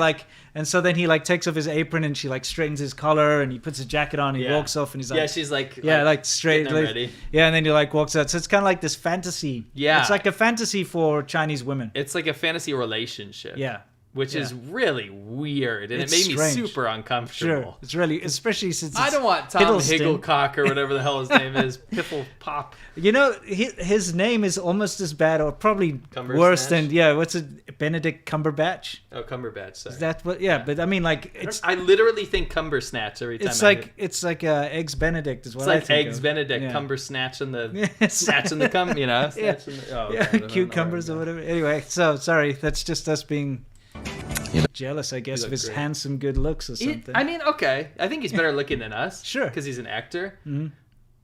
and so then he takes off his apron and she straightens his collar and he puts his jacket on and he walks off and he's like, she's like straight, ready. Yeah, and then he walks out. So it's kind of like this fantasy. Yeah, it's like a fantasy for Chinese women. It's like a fantasy relationship. Yeah. Which is really weird, and It's it made strange. me super uncomfortable. Sure, it's really, especially since I don't want Tom Higglecock or whatever the hell his name is, Piffle Pop. You know, his name is almost as bad, or probably worse than what's it? Benedict Cumberbatch. Oh, Cumberbatch. Sorry. Is that what? Yeah, but I mean, I literally think Cumber Snatch every time. It's like Eggs Benedict is what I think. It's I like think Eggs of. Benedict, Yeah. Cumber Snatching the snatching the cum, cucumbers or whatever. Anyway, so sorry, that's just us being jealous, I guess, of his great. handsome good looks or something. I mean, okay, I think he's better looking than us. Sure, because he's an actor. Mm-hmm.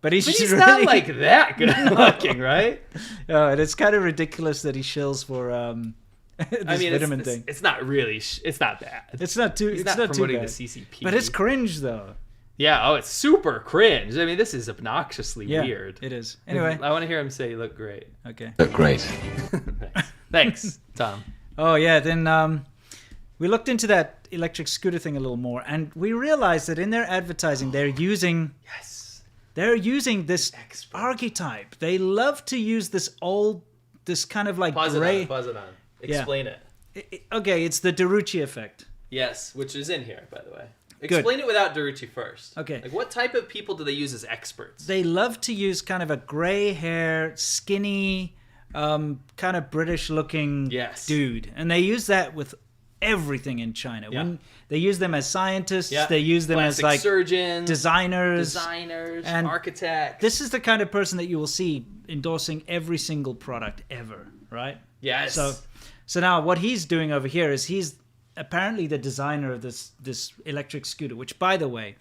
But he's really not like that good looking, right? Oh, and it's kind of ridiculous that he shills for this vitamin thing. It's not really. It's not bad. It's not too. He's it's not not promoting too bad. the CCP. But it's cringe though. Yeah. Oh, it's super cringe. I mean, this is obnoxiously weird. It is. Anyway, I want to hear him say, "You look great." Okay. Look great. Thanks, Tom. Oh yeah, then we looked into that electric scooter thing a little more, and we realized that in their advertising, they're using this archetype. They love to use this kind of like gray. Pause it on. Explain it. Okay, it's the Jüri effect. Yes, which is in here, by the way. Explain it without Jüri first. Okay. Like, what type of people do they use as experts? They love to use kind of a gray hair, skinny, kind of British-looking dude, and they use that with everything in China. Yeah. When they use them as scientists, they use them as like surgeons, designers, and architects. This is the kind of person that you will see endorsing every single product ever, right? Yes. So now what he's doing over here is he's apparently the designer of this electric scooter, which, by the way,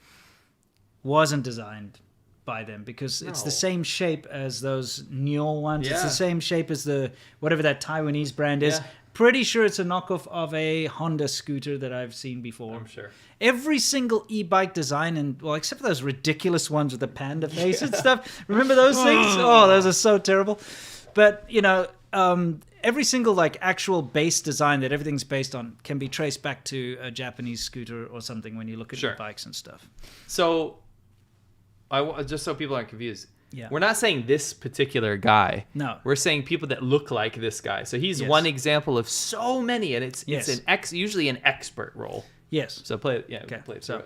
wasn't designed by them because it's the same shape as those Neo ones. Yeah. It's the same shape as the whatever that Taiwanese brand is. Yeah. Pretty sure it's a knockoff of a Honda scooter that I've seen before. I'm sure. Every single e-bike design, and well, except for those ridiculous ones with the panda face and stuff. Remember those things? Oh, those are so terrible. But every single like actual base design that everything's based on can be traced back to a Japanese scooter or something when you look at e-bikes and stuff. So, just so people aren't confused. Yeah. We're not saying this particular guy. No. We're saying people that look like this guy. So he's one example of so many, and it's usually an expert role. Yes. So play it. Yeah. Okay. Play it. So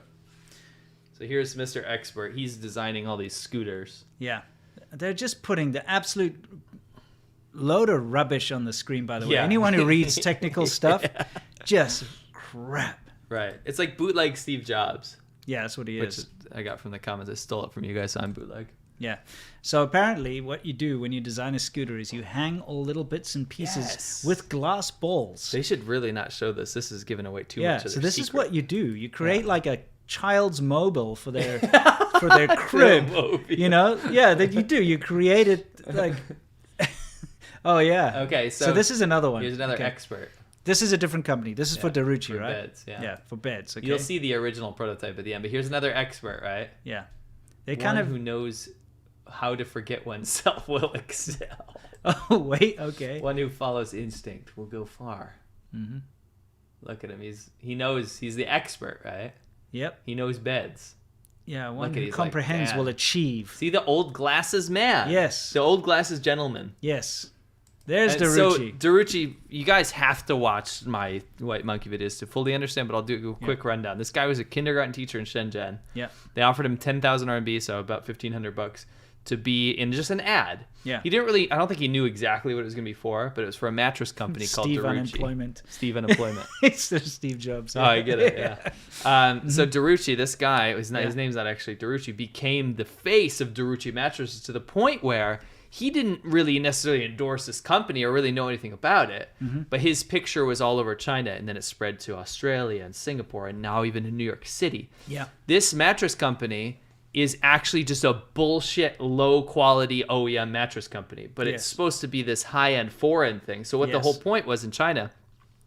here's Mr. Expert. He's designing all these scooters. Yeah. They're just putting the absolute load of rubbish on the screen, by the way. Yeah. Anyone who reads technical stuff, just crap. Right. It's like bootleg Steve Jobs. Yeah, that's what he is. Which I got from the comments. I stole it from you guys on bootleg. Yeah. So apparently what you do when you design a scooter is you hang all little bits and pieces with glass balls. They should really not show this. This is giving away too much of their so this secret. is what you do. You create like a child's mobile for their crib. You know? Yeah, that you do. You create it like oh yeah. Okay, so this is another one. Here's another expert. This is a different company. This is for Jüri, right? Beds, Yeah, for beds. Okay. You'll see the original prototype at the end, but here's another expert, right? Yeah. They One kind of who knows how to forget oneself will excel. Oh wait, okay. One who follows instinct will go far. Mm-hmm. Look at him. He's the expert, right? Yep. He knows beds. Yeah, one who He's comprehends like, will achieve. See the old glasses man? Yes. The old glasses gentleman. Yes. There's And Jüri. So Jüri, you guys have to watch my White Monkey videos to fully understand, but I'll do a quick rundown. This guy was a kindergarten teacher in Shenzhen. Yeah. They offered him 10,000 RMB, so about $1,500, to be in just an ad. Yeah. He didn't really, I don't think he knew exactly what it was going to be for, but it was for a mattress company called Steve Jüri. Unemployment. Steve Unemployment. It's the Steve Jobs. Oh, I get it, yeah. So Jüri, this guy, his name's not actually Jüri, became the face of Jüri mattresses to the point where he didn't really necessarily endorse this company or really know anything about it, but his picture was all over China, and then it spread to Australia and Singapore, and now even in New York City. Yeah. This mattress company is actually just a bullshit, low-quality OEM mattress company, but it's supposed to be this high-end foreign thing. So what the whole point was in China,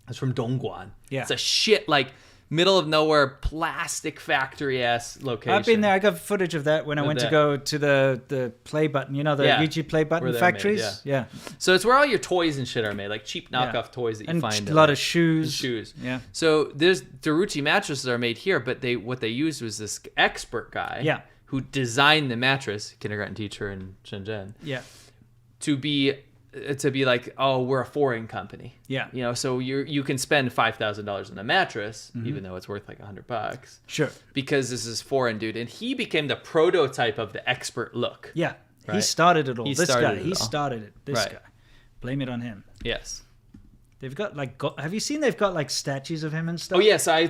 it's from Dongguan. Yeah. It's a shit, like, middle of nowhere plastic factory ass location. I've been there. I got footage of that when I went to go to the play button. You know, the YouTube play button factories. Made, yeah. So it's where all your toys and shit are made, like cheap knockoff toys that you find. And a lot of shoes. Yeah. So there's Jüri mattresses are made here, but what they used was this expert guy. Who designed the mattress, kindergarten teacher in Shenzhen. Yeah. To be like, oh, we're a foreign company. Yeah. You know, so you can spend $5,000 on a mattress, even though it's worth like $100. Sure. Because this is foreign dude, and he became the prototype of the expert look. Yeah. Right? He started it all. He started it. This Right. guy. Blame it on him. Yes. They've got like, have you seen they've got like statues of him and stuff? Oh yes, I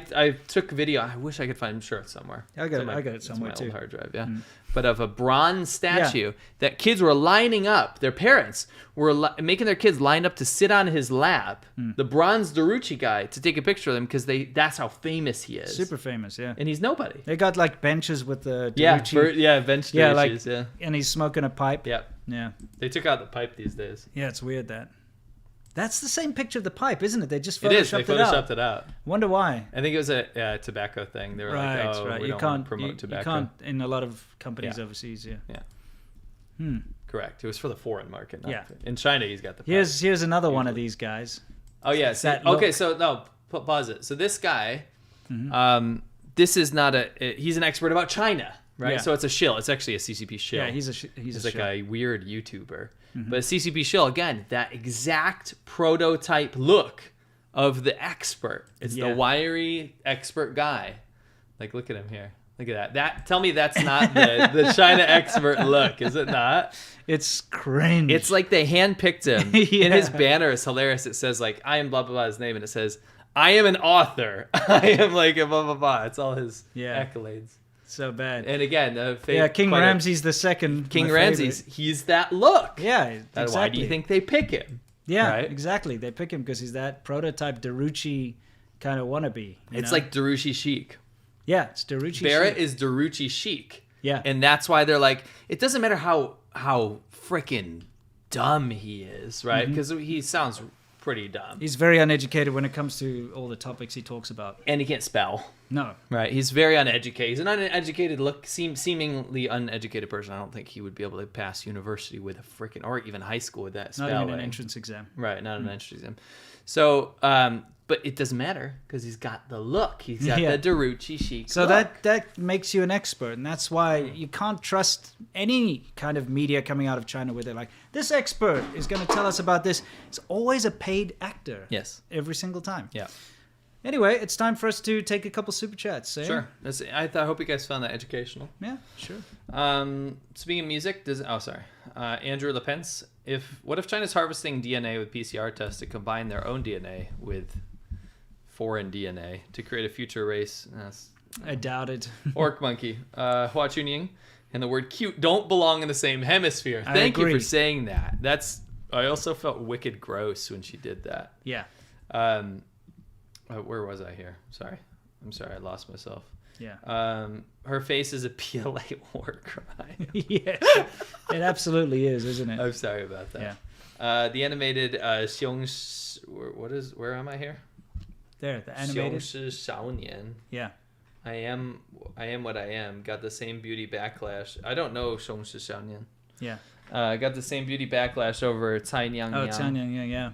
took a video. I wish I could find. I'm sure it's somewhere. I got it somewhere it's too. My old hard drive, yeah. But of a bronze statue that kids were lining up. Their parents were making their kids line up to sit on his lap. The bronze Jüri guy to take a picture of him because that's how famous he is. Super famous, yeah. And he's nobody. They got like benches with the Jüri. bench statues, yeah. And he's smoking a pipe. Yep. Yeah. They took out the pipe these days. Yeah, it's weird that. That's the same picture of the pipe, isn't it? They just photoshopped it is. They photoshopped it out. Wonder why. I think it was a tobacco thing. They were like, oh, we don't want to promote tobacco. You can't in a lot of companies overseas, Correct. It was for the foreign market. In China, he's got the pipe. Here's another one of these guys. Oh yeah. It's that Okay, look. so no, pause it. So this guy, this is not he's an expert about China, right? Yeah. So it's a shill. It's actually a CCP shill. Yeah, he's He's a like shill. a weird YouTuber. But a CCP shill, again, that exact prototype look of the expert. It's the wiry expert guy. Like, look at him here. Look at that. Tell me that's not the China expert look, is it not? It's cringe. It's like they handpicked him. Yeah. And his banner is hilarious. It says like, I am blah, blah, blah, his name. And it says, I am an author. I am like a blah, blah, blah. It's all his accolades. So bad. And again, King Ramses the second. King Ramses, he's that look. Yeah, exactly. Why do you think they pick him? Yeah, right? exactly. They pick him because he's that prototype Daruchi kind of wannabe. It's like Daruchi chic. Yeah, it's Daruchi Barrett chic. is Daruchi chic. Yeah. And that's why they're like, it doesn't matter how freaking dumb he is, right? Because he sounds pretty dumb. He's very uneducated when it comes to all the topics he talks about. And he can't spell. No. Right. He's very uneducated. He's an uneducated seemingly uneducated person. I don't think he would be able to pass university with a freaking, or even high school with that spelling. Not even an entrance exam. Right. Not an entrance exam. So, but it doesn't matter because he's got the look. He's got the Daruchi chic So look. that makes you an expert, and that's why you can't trust any kind of media coming out of China where they're like, this expert is going to tell us about this. It's always a paid actor. Yes. Every single time. Yeah. Anyway, it's time for us to take a couple super chats. Eh? Sure. I hope you guys found that educational. Yeah, sure. Speaking of music, Andrew Lepence. What if China's harvesting DNA with PCR tests to combine their own DNA with foreign DNA to create a future race? I doubt it. Orc monkey. Hua Chunying and the word cute don't belong in the same hemisphere. Thank you for saying that. I also felt wicked gross when she did that. Yeah. Where was I here? I'm sorry, I lost myself. Yeah. Her face is a PLA war crime. Yeah. It absolutely is, isn't it? I'm sorry about that. Yeah. The animated where am I here? There, the animated. 雄狮少年. Yeah. I am what I am. Got the same beauty backlash. I don't know 雄狮少年. Yeah. Got the same beauty backlash over Cai Nyang. Oh, Cai Nyang, yeah.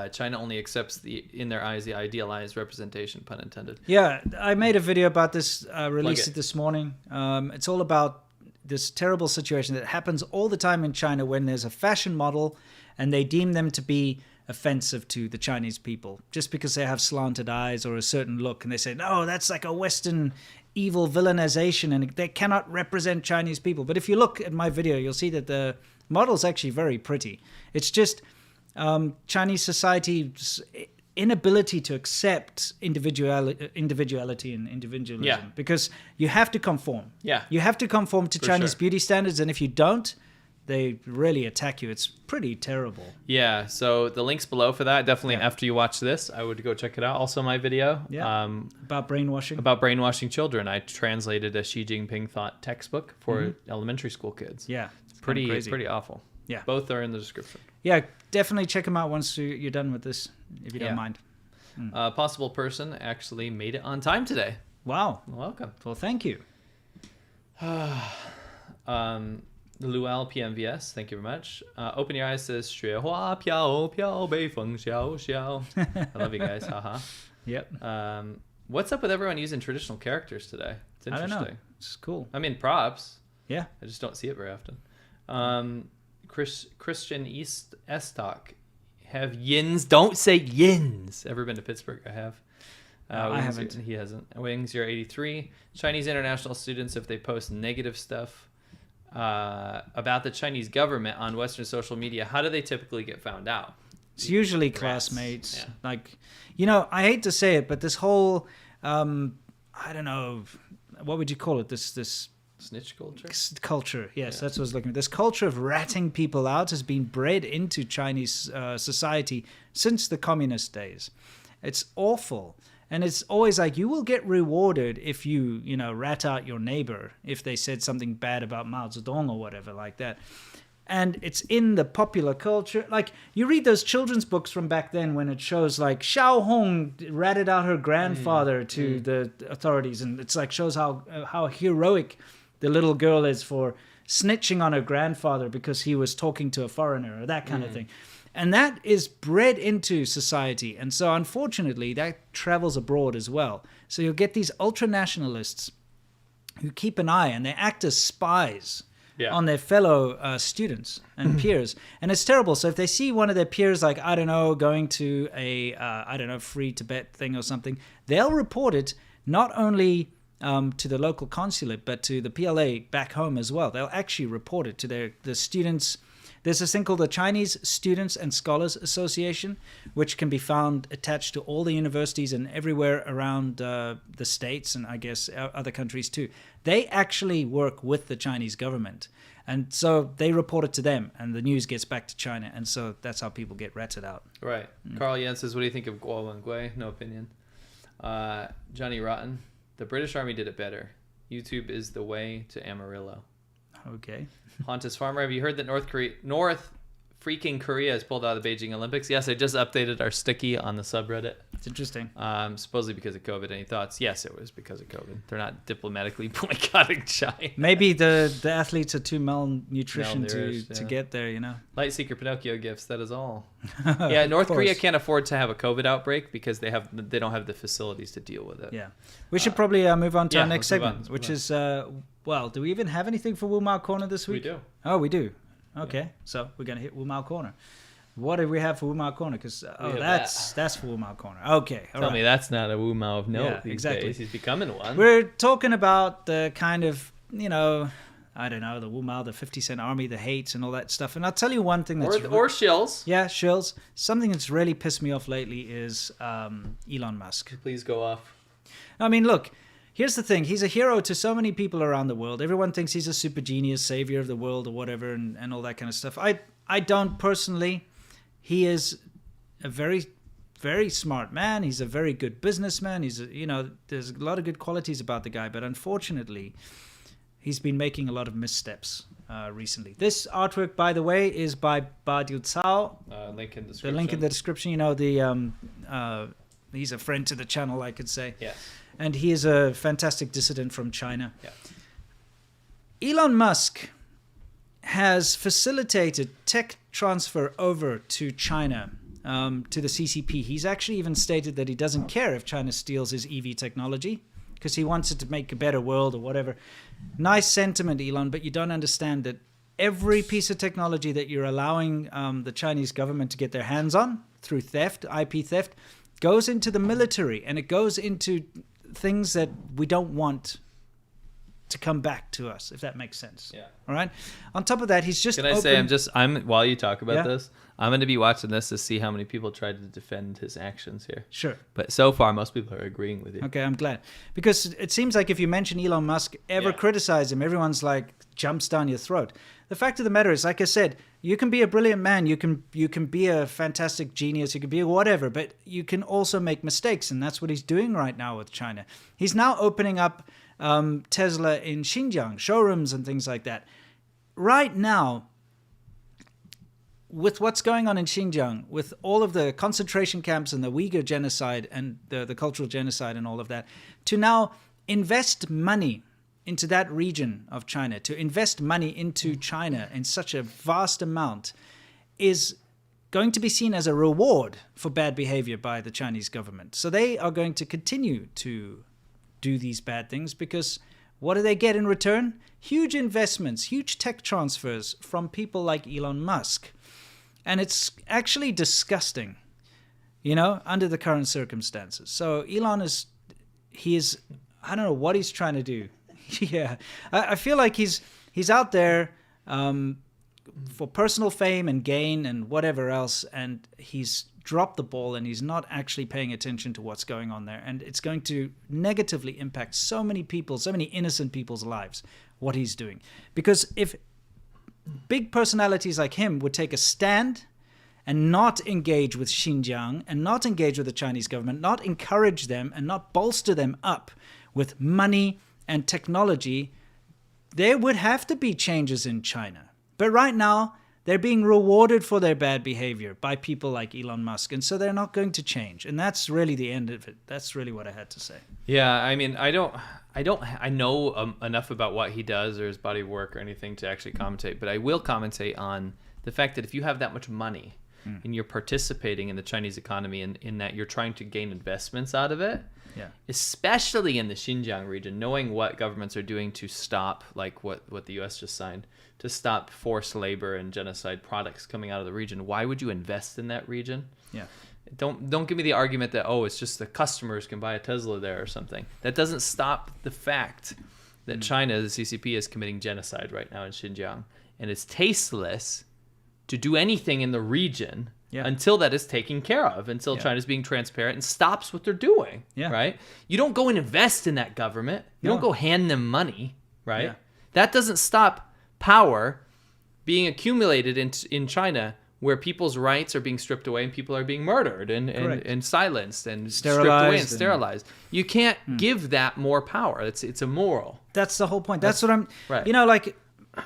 China only accepts in their eyes the idealized representation, pun intended. Yeah, I made a video about this, released it this morning. It's all about this terrible situation that happens all the time in China when there's a fashion model and they deem them to be offensive to the Chinese people just because they have slanted eyes or a certain look, and they say, no, that's like a Western evil villainization and they cannot represent Chinese people. But if you look at my video, you'll see that the model's actually very pretty. It's just Chinese society's inability to accept individuality and individualism, because you have to conform. Yeah, you have to conform to Chinese beauty standards, and if you don't, they really attack you. It's pretty terrible. Yeah, so the link's below for that. Definitely after you watch this, I would go check it out. Also my video about brainwashing. About brainwashing children. I translated a Xi Jinping thought textbook for elementary school kids. Yeah, it's pretty awful. Yeah, both are in the description. Yeah, definitely check them out once you're done with this, if you don't mind. Possible person actually made it on time today. Wow. Welcome. Well, thank you. Lual PMVS, thank you very much. Open Your Eyes says, 雪花飘飘北风萧萧. I love you guys, haha. Yep. What's up with everyone using traditional characters today? It's interesting. I don't know. It's cool. I mean, props. Yeah. I just don't see it very often. Christian Estock. Have yins. Don't say yins. Ever been to Pittsburgh? I have. I haven't. He hasn't. Wings 083. Chinese international students, if they post negative stuff about the Chinese government on Western social media, how do they typically get found out? It's usually classmates. Yeah. Like, I hate to say it, but this whole, I don't know, what would you call it? This snitch culture? Culture, yes, that's what I was looking at. This culture of ratting people out has been bred into Chinese society since the communist days. It's awful. And it's always like, you will get rewarded if you, rat out your neighbor if they said something bad about Mao Zedong or whatever like that. And it's in the popular culture. Like, you read those children's books from back then when it shows, like, Xiao Hong ratted out her grandfather to the authorities. And it's like, shows how heroic the little girl is for snitching on her grandfather because he was talking to a foreigner or that kind of thing. And that is bred into society. And so, unfortunately, that travels abroad as well. So you'll get these ultra-nationalists who keep an eye and they act as spies on their fellow students and peers. And it's terrible. So if they see one of their peers, like, I don't know, going to a, free Tibet thing or something, they'll report it not only to the local consulate, but to the PLA back home as well. They'll actually report it to the students. There's this thing called the Chinese Students and Scholars Association, which can be found attached to all the universities and everywhere around the States and I guess other countries too. They actually work with the Chinese government. And so they report it to them and the news gets back to China. And so that's how people get ratted out. Right. Carl Yen says, what do you think of Guo Wengui? No opinion. Johnny Rotten, the British Army did it better. YouTube is the way to Amarillo. Okay. Hontus Farmer, have you heard that North freaking Korea has pulled out of the Beijing Olympics? Yes, I just updated our sticky on the subreddit. It's interesting. Supposedly because of COVID. Any thoughts? Yes, it was because of COVID. They're not diplomatically boycotting China. Maybe the athletes are too malnutrition to get there, Lightseeker Pinocchio gifts, that is all. Yeah, North Korea can't afford to have a COVID outbreak because they don't have the facilities to deal with it. Yeah. We should probably move on to our next segment, which is, do we even have anything for Wu Mao Corner this week? We do. Oh, we do. Okay, so we're going to hit Wu Mao Corner. What do we have for Wu Mao Corner? Because that's for Wu Mao Corner. Okay, Tell me that's not a Wu Mao of note these exactly. days. He's becoming one. We're talking about the kind of, I don't know, the Wu Mao, the 50 Cent Army, the hates and all that stuff. And I'll tell you one thing that's... Or shills. Yeah, shills. Something that's really pissed me off lately is Elon Musk. Please go off. I mean, look... Here's the thing. He's a hero to so many people around the world. Everyone thinks he's a super genius, savior of the world or whatever and all that kind of stuff. I don't personally. He is a very, very smart man. He's a very good businessman. There's a lot of good qualities about the guy. But unfortunately, he's been making a lot of missteps recently. This artwork, by the way, is by Badiu Cao. Link in the description. The link in the description. He's a friend to the channel, I could say. Yes. And he is a fantastic dissident from China. Yeah. Elon Musk has facilitated tech transfer over to China, to the CCP. He's actually even stated that he doesn't care if China steals his EV technology because he wants it to make a better world or whatever. Nice sentiment, Elon, but you don't understand that every piece of technology that you're allowing the Chinese government to get their hands on through theft, IP theft, goes into the military and it goes into things that we don't want to come back to us, if that makes sense. Yeah. All right. On top of that, he's just. Can I say while you talk about this, I'm going to be watching this to see how many people tried to defend his actions here. Sure. But so far, most people are agreeing with you. Okay, I'm glad because it seems like if you mention Elon Musk, criticize him, everyone's like jumps down your throat. The fact of the matter is, like I said, you can be a brilliant man, you can be a fantastic genius, you can be whatever, but you can also make mistakes, and that's what he's doing right now with China. He's now opening up Tesla in Xinjiang, showrooms and things like that. Right now, with what's going on in Xinjiang, with all of the concentration camps and the Uyghur genocide and the cultural genocide and all of that, to now invest money into that region of China, to invest money into China in such a vast amount is going to be seen as a reward for bad behavior by the Chinese government. So they are going to continue to do these bad things because what do they get in return? Huge investments, huge tech transfers from people like Elon Musk. And it's actually disgusting, under the current circumstances. So Elon is, I don't know what he's trying to do. Yeah, I feel like he's out there for personal fame and gain and whatever else, and he's dropped the ball and he's not actually paying attention to what's going on there, and it's going to negatively impact so many people, so many innocent people's lives, what he's doing. Because if big personalities like him would take a stand and not engage with Xinjiang and not engage with the Chinese government, not encourage them and not bolster them up with money and technology, there would have to be changes in China. But right now, they're being rewarded for their bad behavior by people like Elon Musk, and so they're not going to change. And that's really the end of it. That's really what I had to say. Yeah, I mean, I know enough about what he does or his body of work or anything to actually commentate, but I will commentate on the fact that if you have that much money and you're participating in the Chinese economy in that you're trying to gain investments out of it, especially in the Xinjiang region, knowing what governments are doing to stop, like what the U.S. just signed, to stop forced labor and genocide products coming out of the region, why would you invest in that region? Yeah. Don't give me the argument that, it's just the customers can buy a Tesla there or something. That doesn't stop the fact that China, the CCP, is committing genocide right now in Xinjiang. And it's tasteless to do anything in the region until that is taken care of, until China's being transparent and stops what they're doing, right? You don't go and invest in that government. You don't go hand them money, right? Yeah. That doesn't stop power being accumulated in China, where people's rights are being stripped away and people are being murdered and silenced and stripped away and sterilized. You can't give that more power. It's immoral. That's the whole point. That's what I'm... Right. You know, like...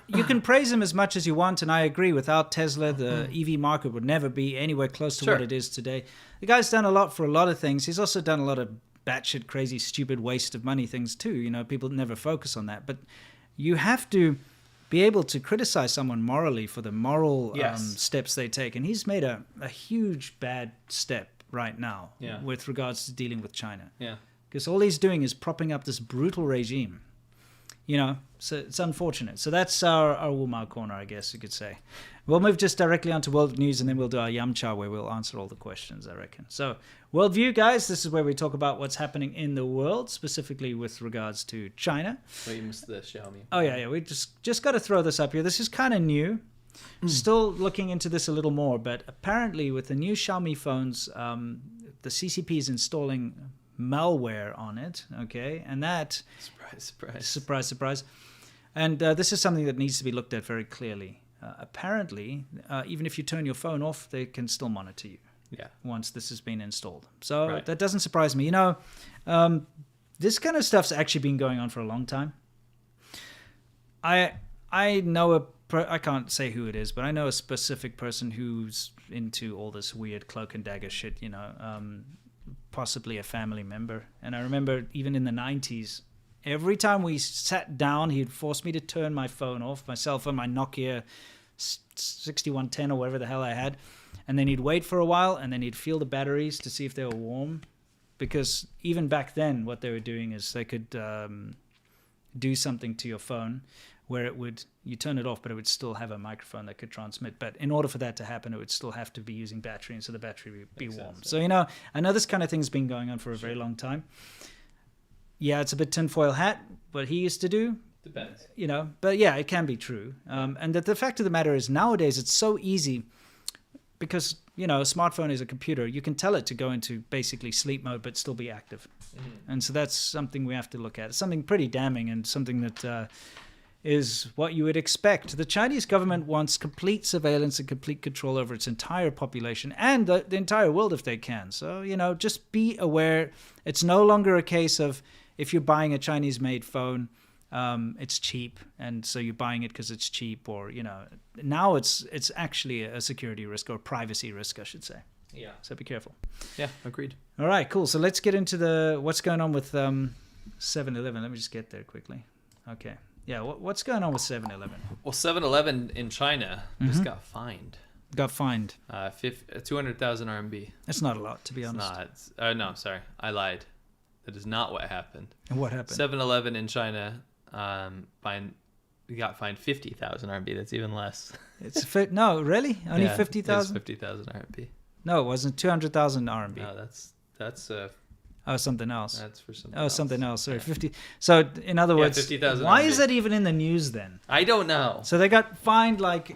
You can praise him as much as you want, and I agree. Without Tesla, the EV market would never be anywhere close to what it is today. The guy's done a lot for a lot of things. He's also done a lot of batshit crazy, stupid waste of money things too. You know, people never focus on that. But you have to be able to criticize someone morally for the moral steps they take. And he's made a huge bad step right now with regards to dealing with China. Yeah, because all he's doing is propping up this brutal regime. You know, so it's unfortunate. So that's our Wumao corner, I guess you could say. We'll move just directly onto world news, and then we'll do our Yamcha, where we'll answer all the questions, I reckon. So, worldview, guys. This is where we talk about what's happening in the world, specifically with regards to China. Oh, you missed the Xiaomi. Oh, yeah. We just got to throw this up here. This is kind of new. Still looking into this a little more, but apparently with the new Xiaomi phones, the CCP is installing malware on it, okay? And that... Surprise. And this is something that needs to be looked at very clearly. Apparently, even if you turn your phone off, they can still monitor you once this has been installed. So that doesn't surprise me. You know, this kind of stuff's actually been going on for a long time. I know I can't say who it is, but I know a specific person who's into all this weird cloak and dagger shit, you know, possibly a family member. And I remember even in the 90s, every time we sat down, he'd force me to turn my phone off, my cell phone, my Nokia 6110 or whatever the hell I had. And then he'd wait for a while, and then he'd feel the batteries to see if they were warm. Because even back then, what they were doing is they could do something to your phone where you turn it off, but it would still have a microphone that could transmit. But in order for that to happen, it would still have to be using battery, and so the battery would be warm. So, you know, I know this kind of thing's been going on for a very long time. Yeah, it's a bit tinfoil hat, what he used to do. Depends. You know, but yeah, it can be true. And the fact of the matter is, nowadays, it's so easy because, you know, a smartphone is a computer. You can tell it to go into basically sleep mode, but still be active. And so that's something we have to look at. It's something pretty damning and something that is what you would expect. The Chinese government wants complete surveillance and complete control over its entire population and the entire world if they can. So, you know, just be aware. It's no longer a case of if you're buying a Chinese-made phone, it's cheap, and so you're buying it because it's cheap, or, you know, now it's actually a security risk or a privacy risk, I should say. Yeah. So be careful. Yeah, agreed. All right, cool. So let's get into what's going on with 7-Eleven. Let me just get there quickly. Okay. Yeah, what's going on with 7-Eleven? Well, 7-Eleven in China just got fined. Got fined. 200,000 RMB. That's not a lot, to be honest. It's not. No, sorry. I lied. That is not what happened. And what happened? 7-Eleven in China got fined 50,000 RMB. That's even less. No, really? Only 50,000? It's 50,000 RMB. No, it wasn't 200,000 RMB. No, that's something else. That's for something else. Something else. Sorry, 50. So, in other words, 50,000 why RMB. is that even in the news then? I don't know. So they got fined like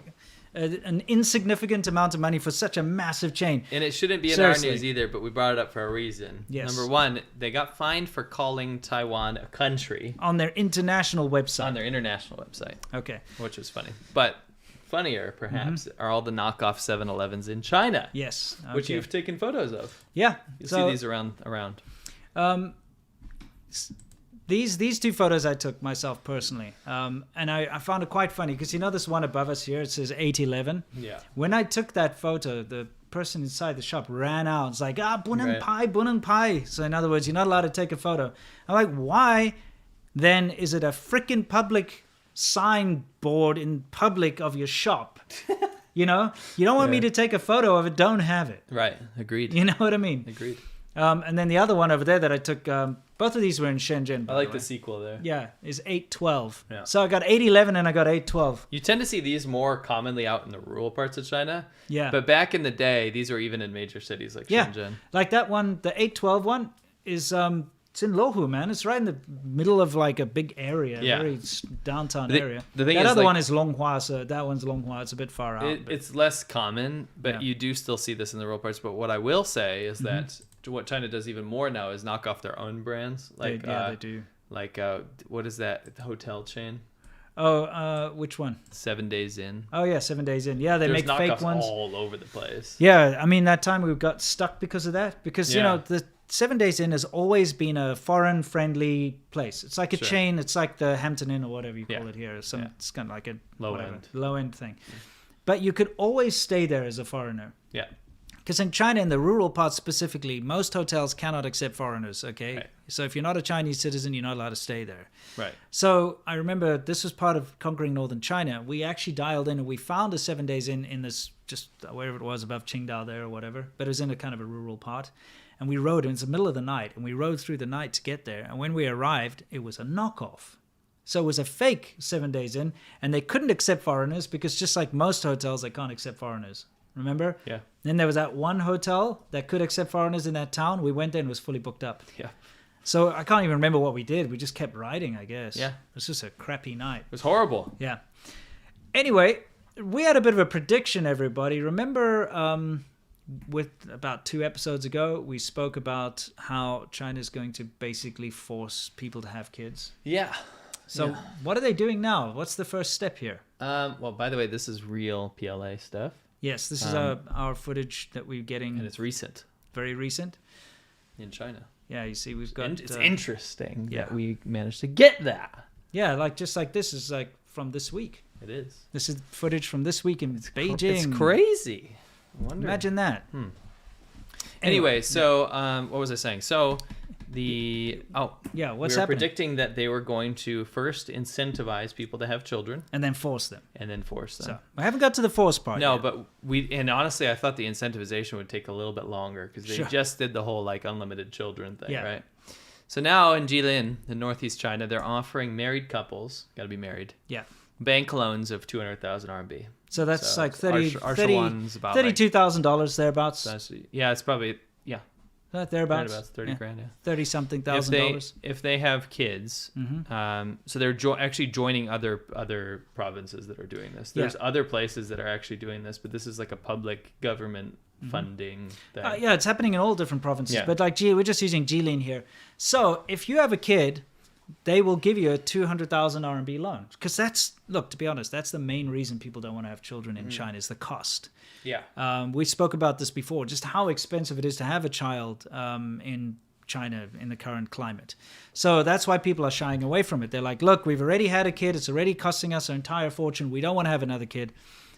an insignificant amount of money for such a massive chain. And it shouldn't be in our news either, but we brought it up for a reason. Yes. Number one, they got fined for calling Taiwan a country. On their international website. On their international website. Okay. Which is funny. But funnier, perhaps, are all the knockoff 7-Elevens in China. Yes. Okay. Which you've taken photos of. Yeah. You see these around. These two photos I took myself personally, and I found it quite funny because this one above us here, it says 811. Yeah. When I took that photo, the person inside the shop ran out. It's like, bunang pai. So in other words, you're not allowed to take a photo. I'm like, why then is it a freaking public signboard in public of your shop? You don't want me to take a photo of it, don't have it. Right. Agreed. You know what I mean? Agreed. And then the other one over there that I took, both of these were in Shenzhen. I like the sequel there. Yeah, is 812. Yeah. So I got 811 and I got 812. You tend to see these more commonly out in the rural parts of China. Yeah. But back in the day, these were even in major cities like Shenzhen. Like that one, the 812 one is it's in Lohu, man. It's right in the middle of like a big area, very downtown area. The thing that is, other like, one is Longhua, so that one's Longhua. It's a bit far out. It's less common, but you do still see this in the rural parts. But what I will say is that what China does even more now is knock off their own brands. Like they do. Like what is that hotel chain? Oh, which one? 7 Days In. Oh yeah, 7 Days In. Yeah, they There's make fake ones all over the place. Yeah, I mean that time we got stuck because of that. Because the 7 Days In has always been a foreign-friendly place. It's like a chain. It's like the Hampton Inn or whatever you call it here. It's kind of like a low-end thing. But you could always stay there as a foreigner. Yeah. Because in China, in the rural parts specifically, most hotels cannot accept foreigners, okay? Right. So if you're not a Chinese citizen, you're not allowed to stay there. Right. So I remember this was part of conquering northern China. We actually dialed in and we found a 7 Days in this, just wherever it was, above Qingdao there or whatever. But it was in a kind of a rural part. And we rode, and it's the middle of the night, and we rode through the night to get there. And when we arrived, it was a knockoff. So it was a fake 7 Days In, and they couldn't accept foreigners because just like most hotels, they can't accept foreigners. Remember? Yeah. Then there was that one hotel that could accept foreigners in that town. We went there and it was fully booked up. Yeah. So I can't even remember what we did. We just kept riding, I guess. Yeah. It was just a crappy night. It was horrible. Yeah. Anyway, we had a bit of a prediction, everybody. Remember with about 2 episodes ago, we spoke about how China's going to basically force people to have kids. Yeah. So what are they doing now? What's the first step here? Well, by the way, this is real PLA stuff. Yes, this is our footage that we're getting. And it's recent. Very recent. In China. Yeah, you see we've got... It's interesting that we managed to get that. Yeah, just like this is like from this week. It is. This is footage from this week in Beijing. It's crazy. Imagine that. Anyway, so what was I saying? So what's we were happening? Predicting that they were going to first incentivize people to have children and then force them. So I haven't got to the force part. No, yet. but honestly, I thought the incentivization would take a little bit longer because they just did the whole like unlimited children thing, right? So now in Jilin, in northeast China, they're offering married couples, got to be married, bank loans of 200,000 RMB. So that's like $32,000 thereabouts. Yeah, it's probably thereabouts. 30 grand. Yeah. 30-something $1,000. If they have kids, so they're actually joining other provinces that are doing this. There's other places that are actually doing this, but this is like a public government funding thing. It's happening in all different provinces. But like, we're just using Jilin here. So if you have a kid, they will give you a 200,000 RMB loan. Because to be honest, that's the main reason people don't want to have children in China is the cost. Yeah. We spoke about this before, just how expensive it is to have a child in China in the current climate. So that's why people are shying away from it. They're like, look, we've already had a kid. It's already costing us an entire fortune. We don't want to have another kid.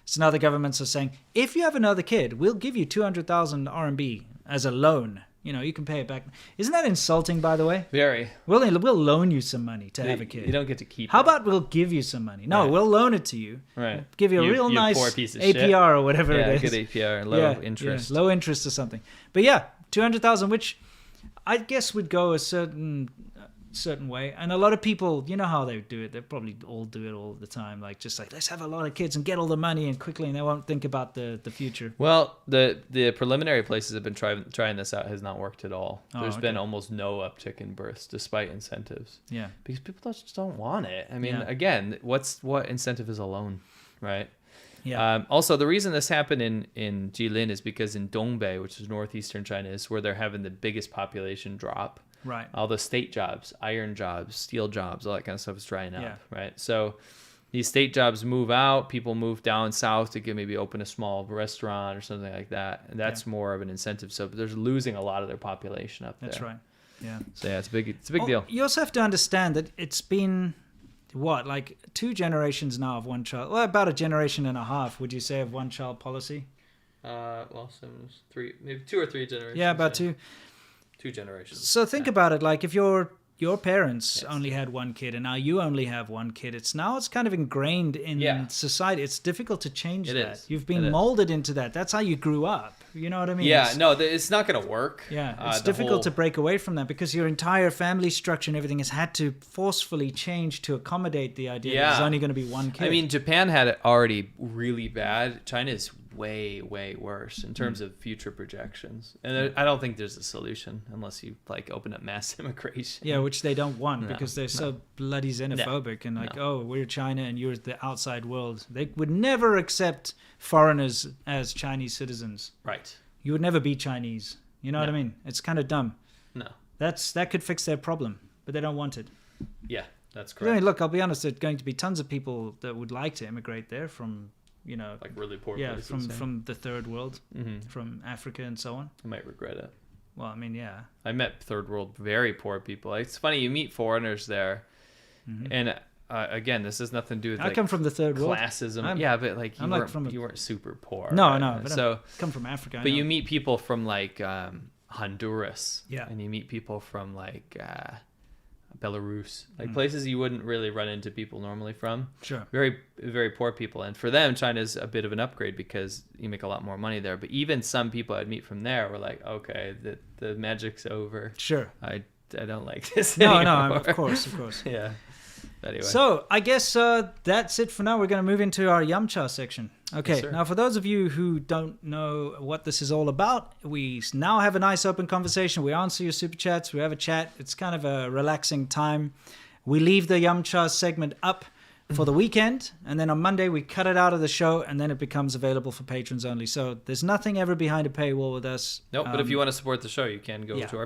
So now the governments are saying, if you have another kid, we'll give you 200,000 RMB as a loan. You can pay it back. Isn't that insulting, by the way? Very. We'll loan you some money to have a kid. You don't get to keep How about we'll give you some money? No, we'll loan it to you. Right. Give you a real nice poor piece of APR shit. or whatever it is. Good APR, low interest. Yeah, low interest or something. But 200,000, which I guess would go a certain way. And a lot of people, you know how they do it. They probably all do it all the time. Just like, let's have a lot of kids and get all the money and quickly, and they won't think about the future. Well, the preliminary places have been trying this out has not worked at all. There's been almost no uptick in births despite incentives. Yeah. Because people just don't want it. I mean, again, what incentive is a loan, right? Yeah. Also, the reason this happened in Jilin is because in Dongbei, which is northeastern China, is where they're having the biggest population drop. Right. All the state jobs, iron jobs, steel jobs, all that kind of stuff is drying up, right? So these state jobs move out, people move down south to maybe open a small restaurant or something like that. And that's more of an incentive. So they're losing a lot of their population up there. That's right. Yeah. So yeah, it's a big deal. You also have to understand that it's been like 2 generations now of one child. Well, about a generation and a half, would you say, of one child policy? Well, 3, maybe 2 or 3 generations. Yeah, about 2 generations. So think about it. Like if your parents only had 1 kid and now you only have 1 kid, it's kind of ingrained in society. It's difficult to change that. You've been molded into that. That's how you grew up. You know what I mean? Yeah, it's not going to work. Yeah, it's difficult to break away from that because your entire family structure and everything has had to forcefully change to accommodate the idea that there's only going to be 1 kid. I mean, Japan had it already really bad. China is way, way worse in terms of future projections. And I don't think there's a solution unless you like open up mass immigration. Yeah, which they don't want because they're so bloody xenophobic and oh, we're China and you're the outside world. They would never accept foreigners as Chinese citizens. Right. You would never be Chinese. You know what I mean? It's kind of dumb. No. That could fix their problem, but they don't want it. Yeah, that's correct. I mean, look, I'll be honest, there's going to be tons of people that would like to immigrate there from, like really poor places. from the third world, from Africa and so on. I might regret it. Well, I mean, yeah. I met third world very poor people. It's funny, you meet foreigners there, and again, this has nothing to do with I come from the third world. Classism. But like you weren't super poor. No, right? no. But so I come from Africa. But you meet people from like Honduras, yeah, and you meet people from like Belarus, like places you wouldn't really run into people normally from. Sure. Very, very poor people, and for them, China's a bit of an upgrade because you make a lot more money there. But even some people I'd meet from there were like, okay, the magic's over. Sure. I don't like this anymore. No, of course. Yeah. Anyway. So I guess that's it for now. We're going to move into our Yamcha section. Okay, Yes, now for those of you who don't know what this is all about, we now have a nice open conversation. We answer your super chats. We have a chat. It's kind of a relaxing time. We leave the Yamcha segment up for the weekend, and then on Monday we cut it out of the show, and then it becomes available for patrons only. So there's nothing ever behind a paywall with us. Nope, but if you want to support the show, you can go to our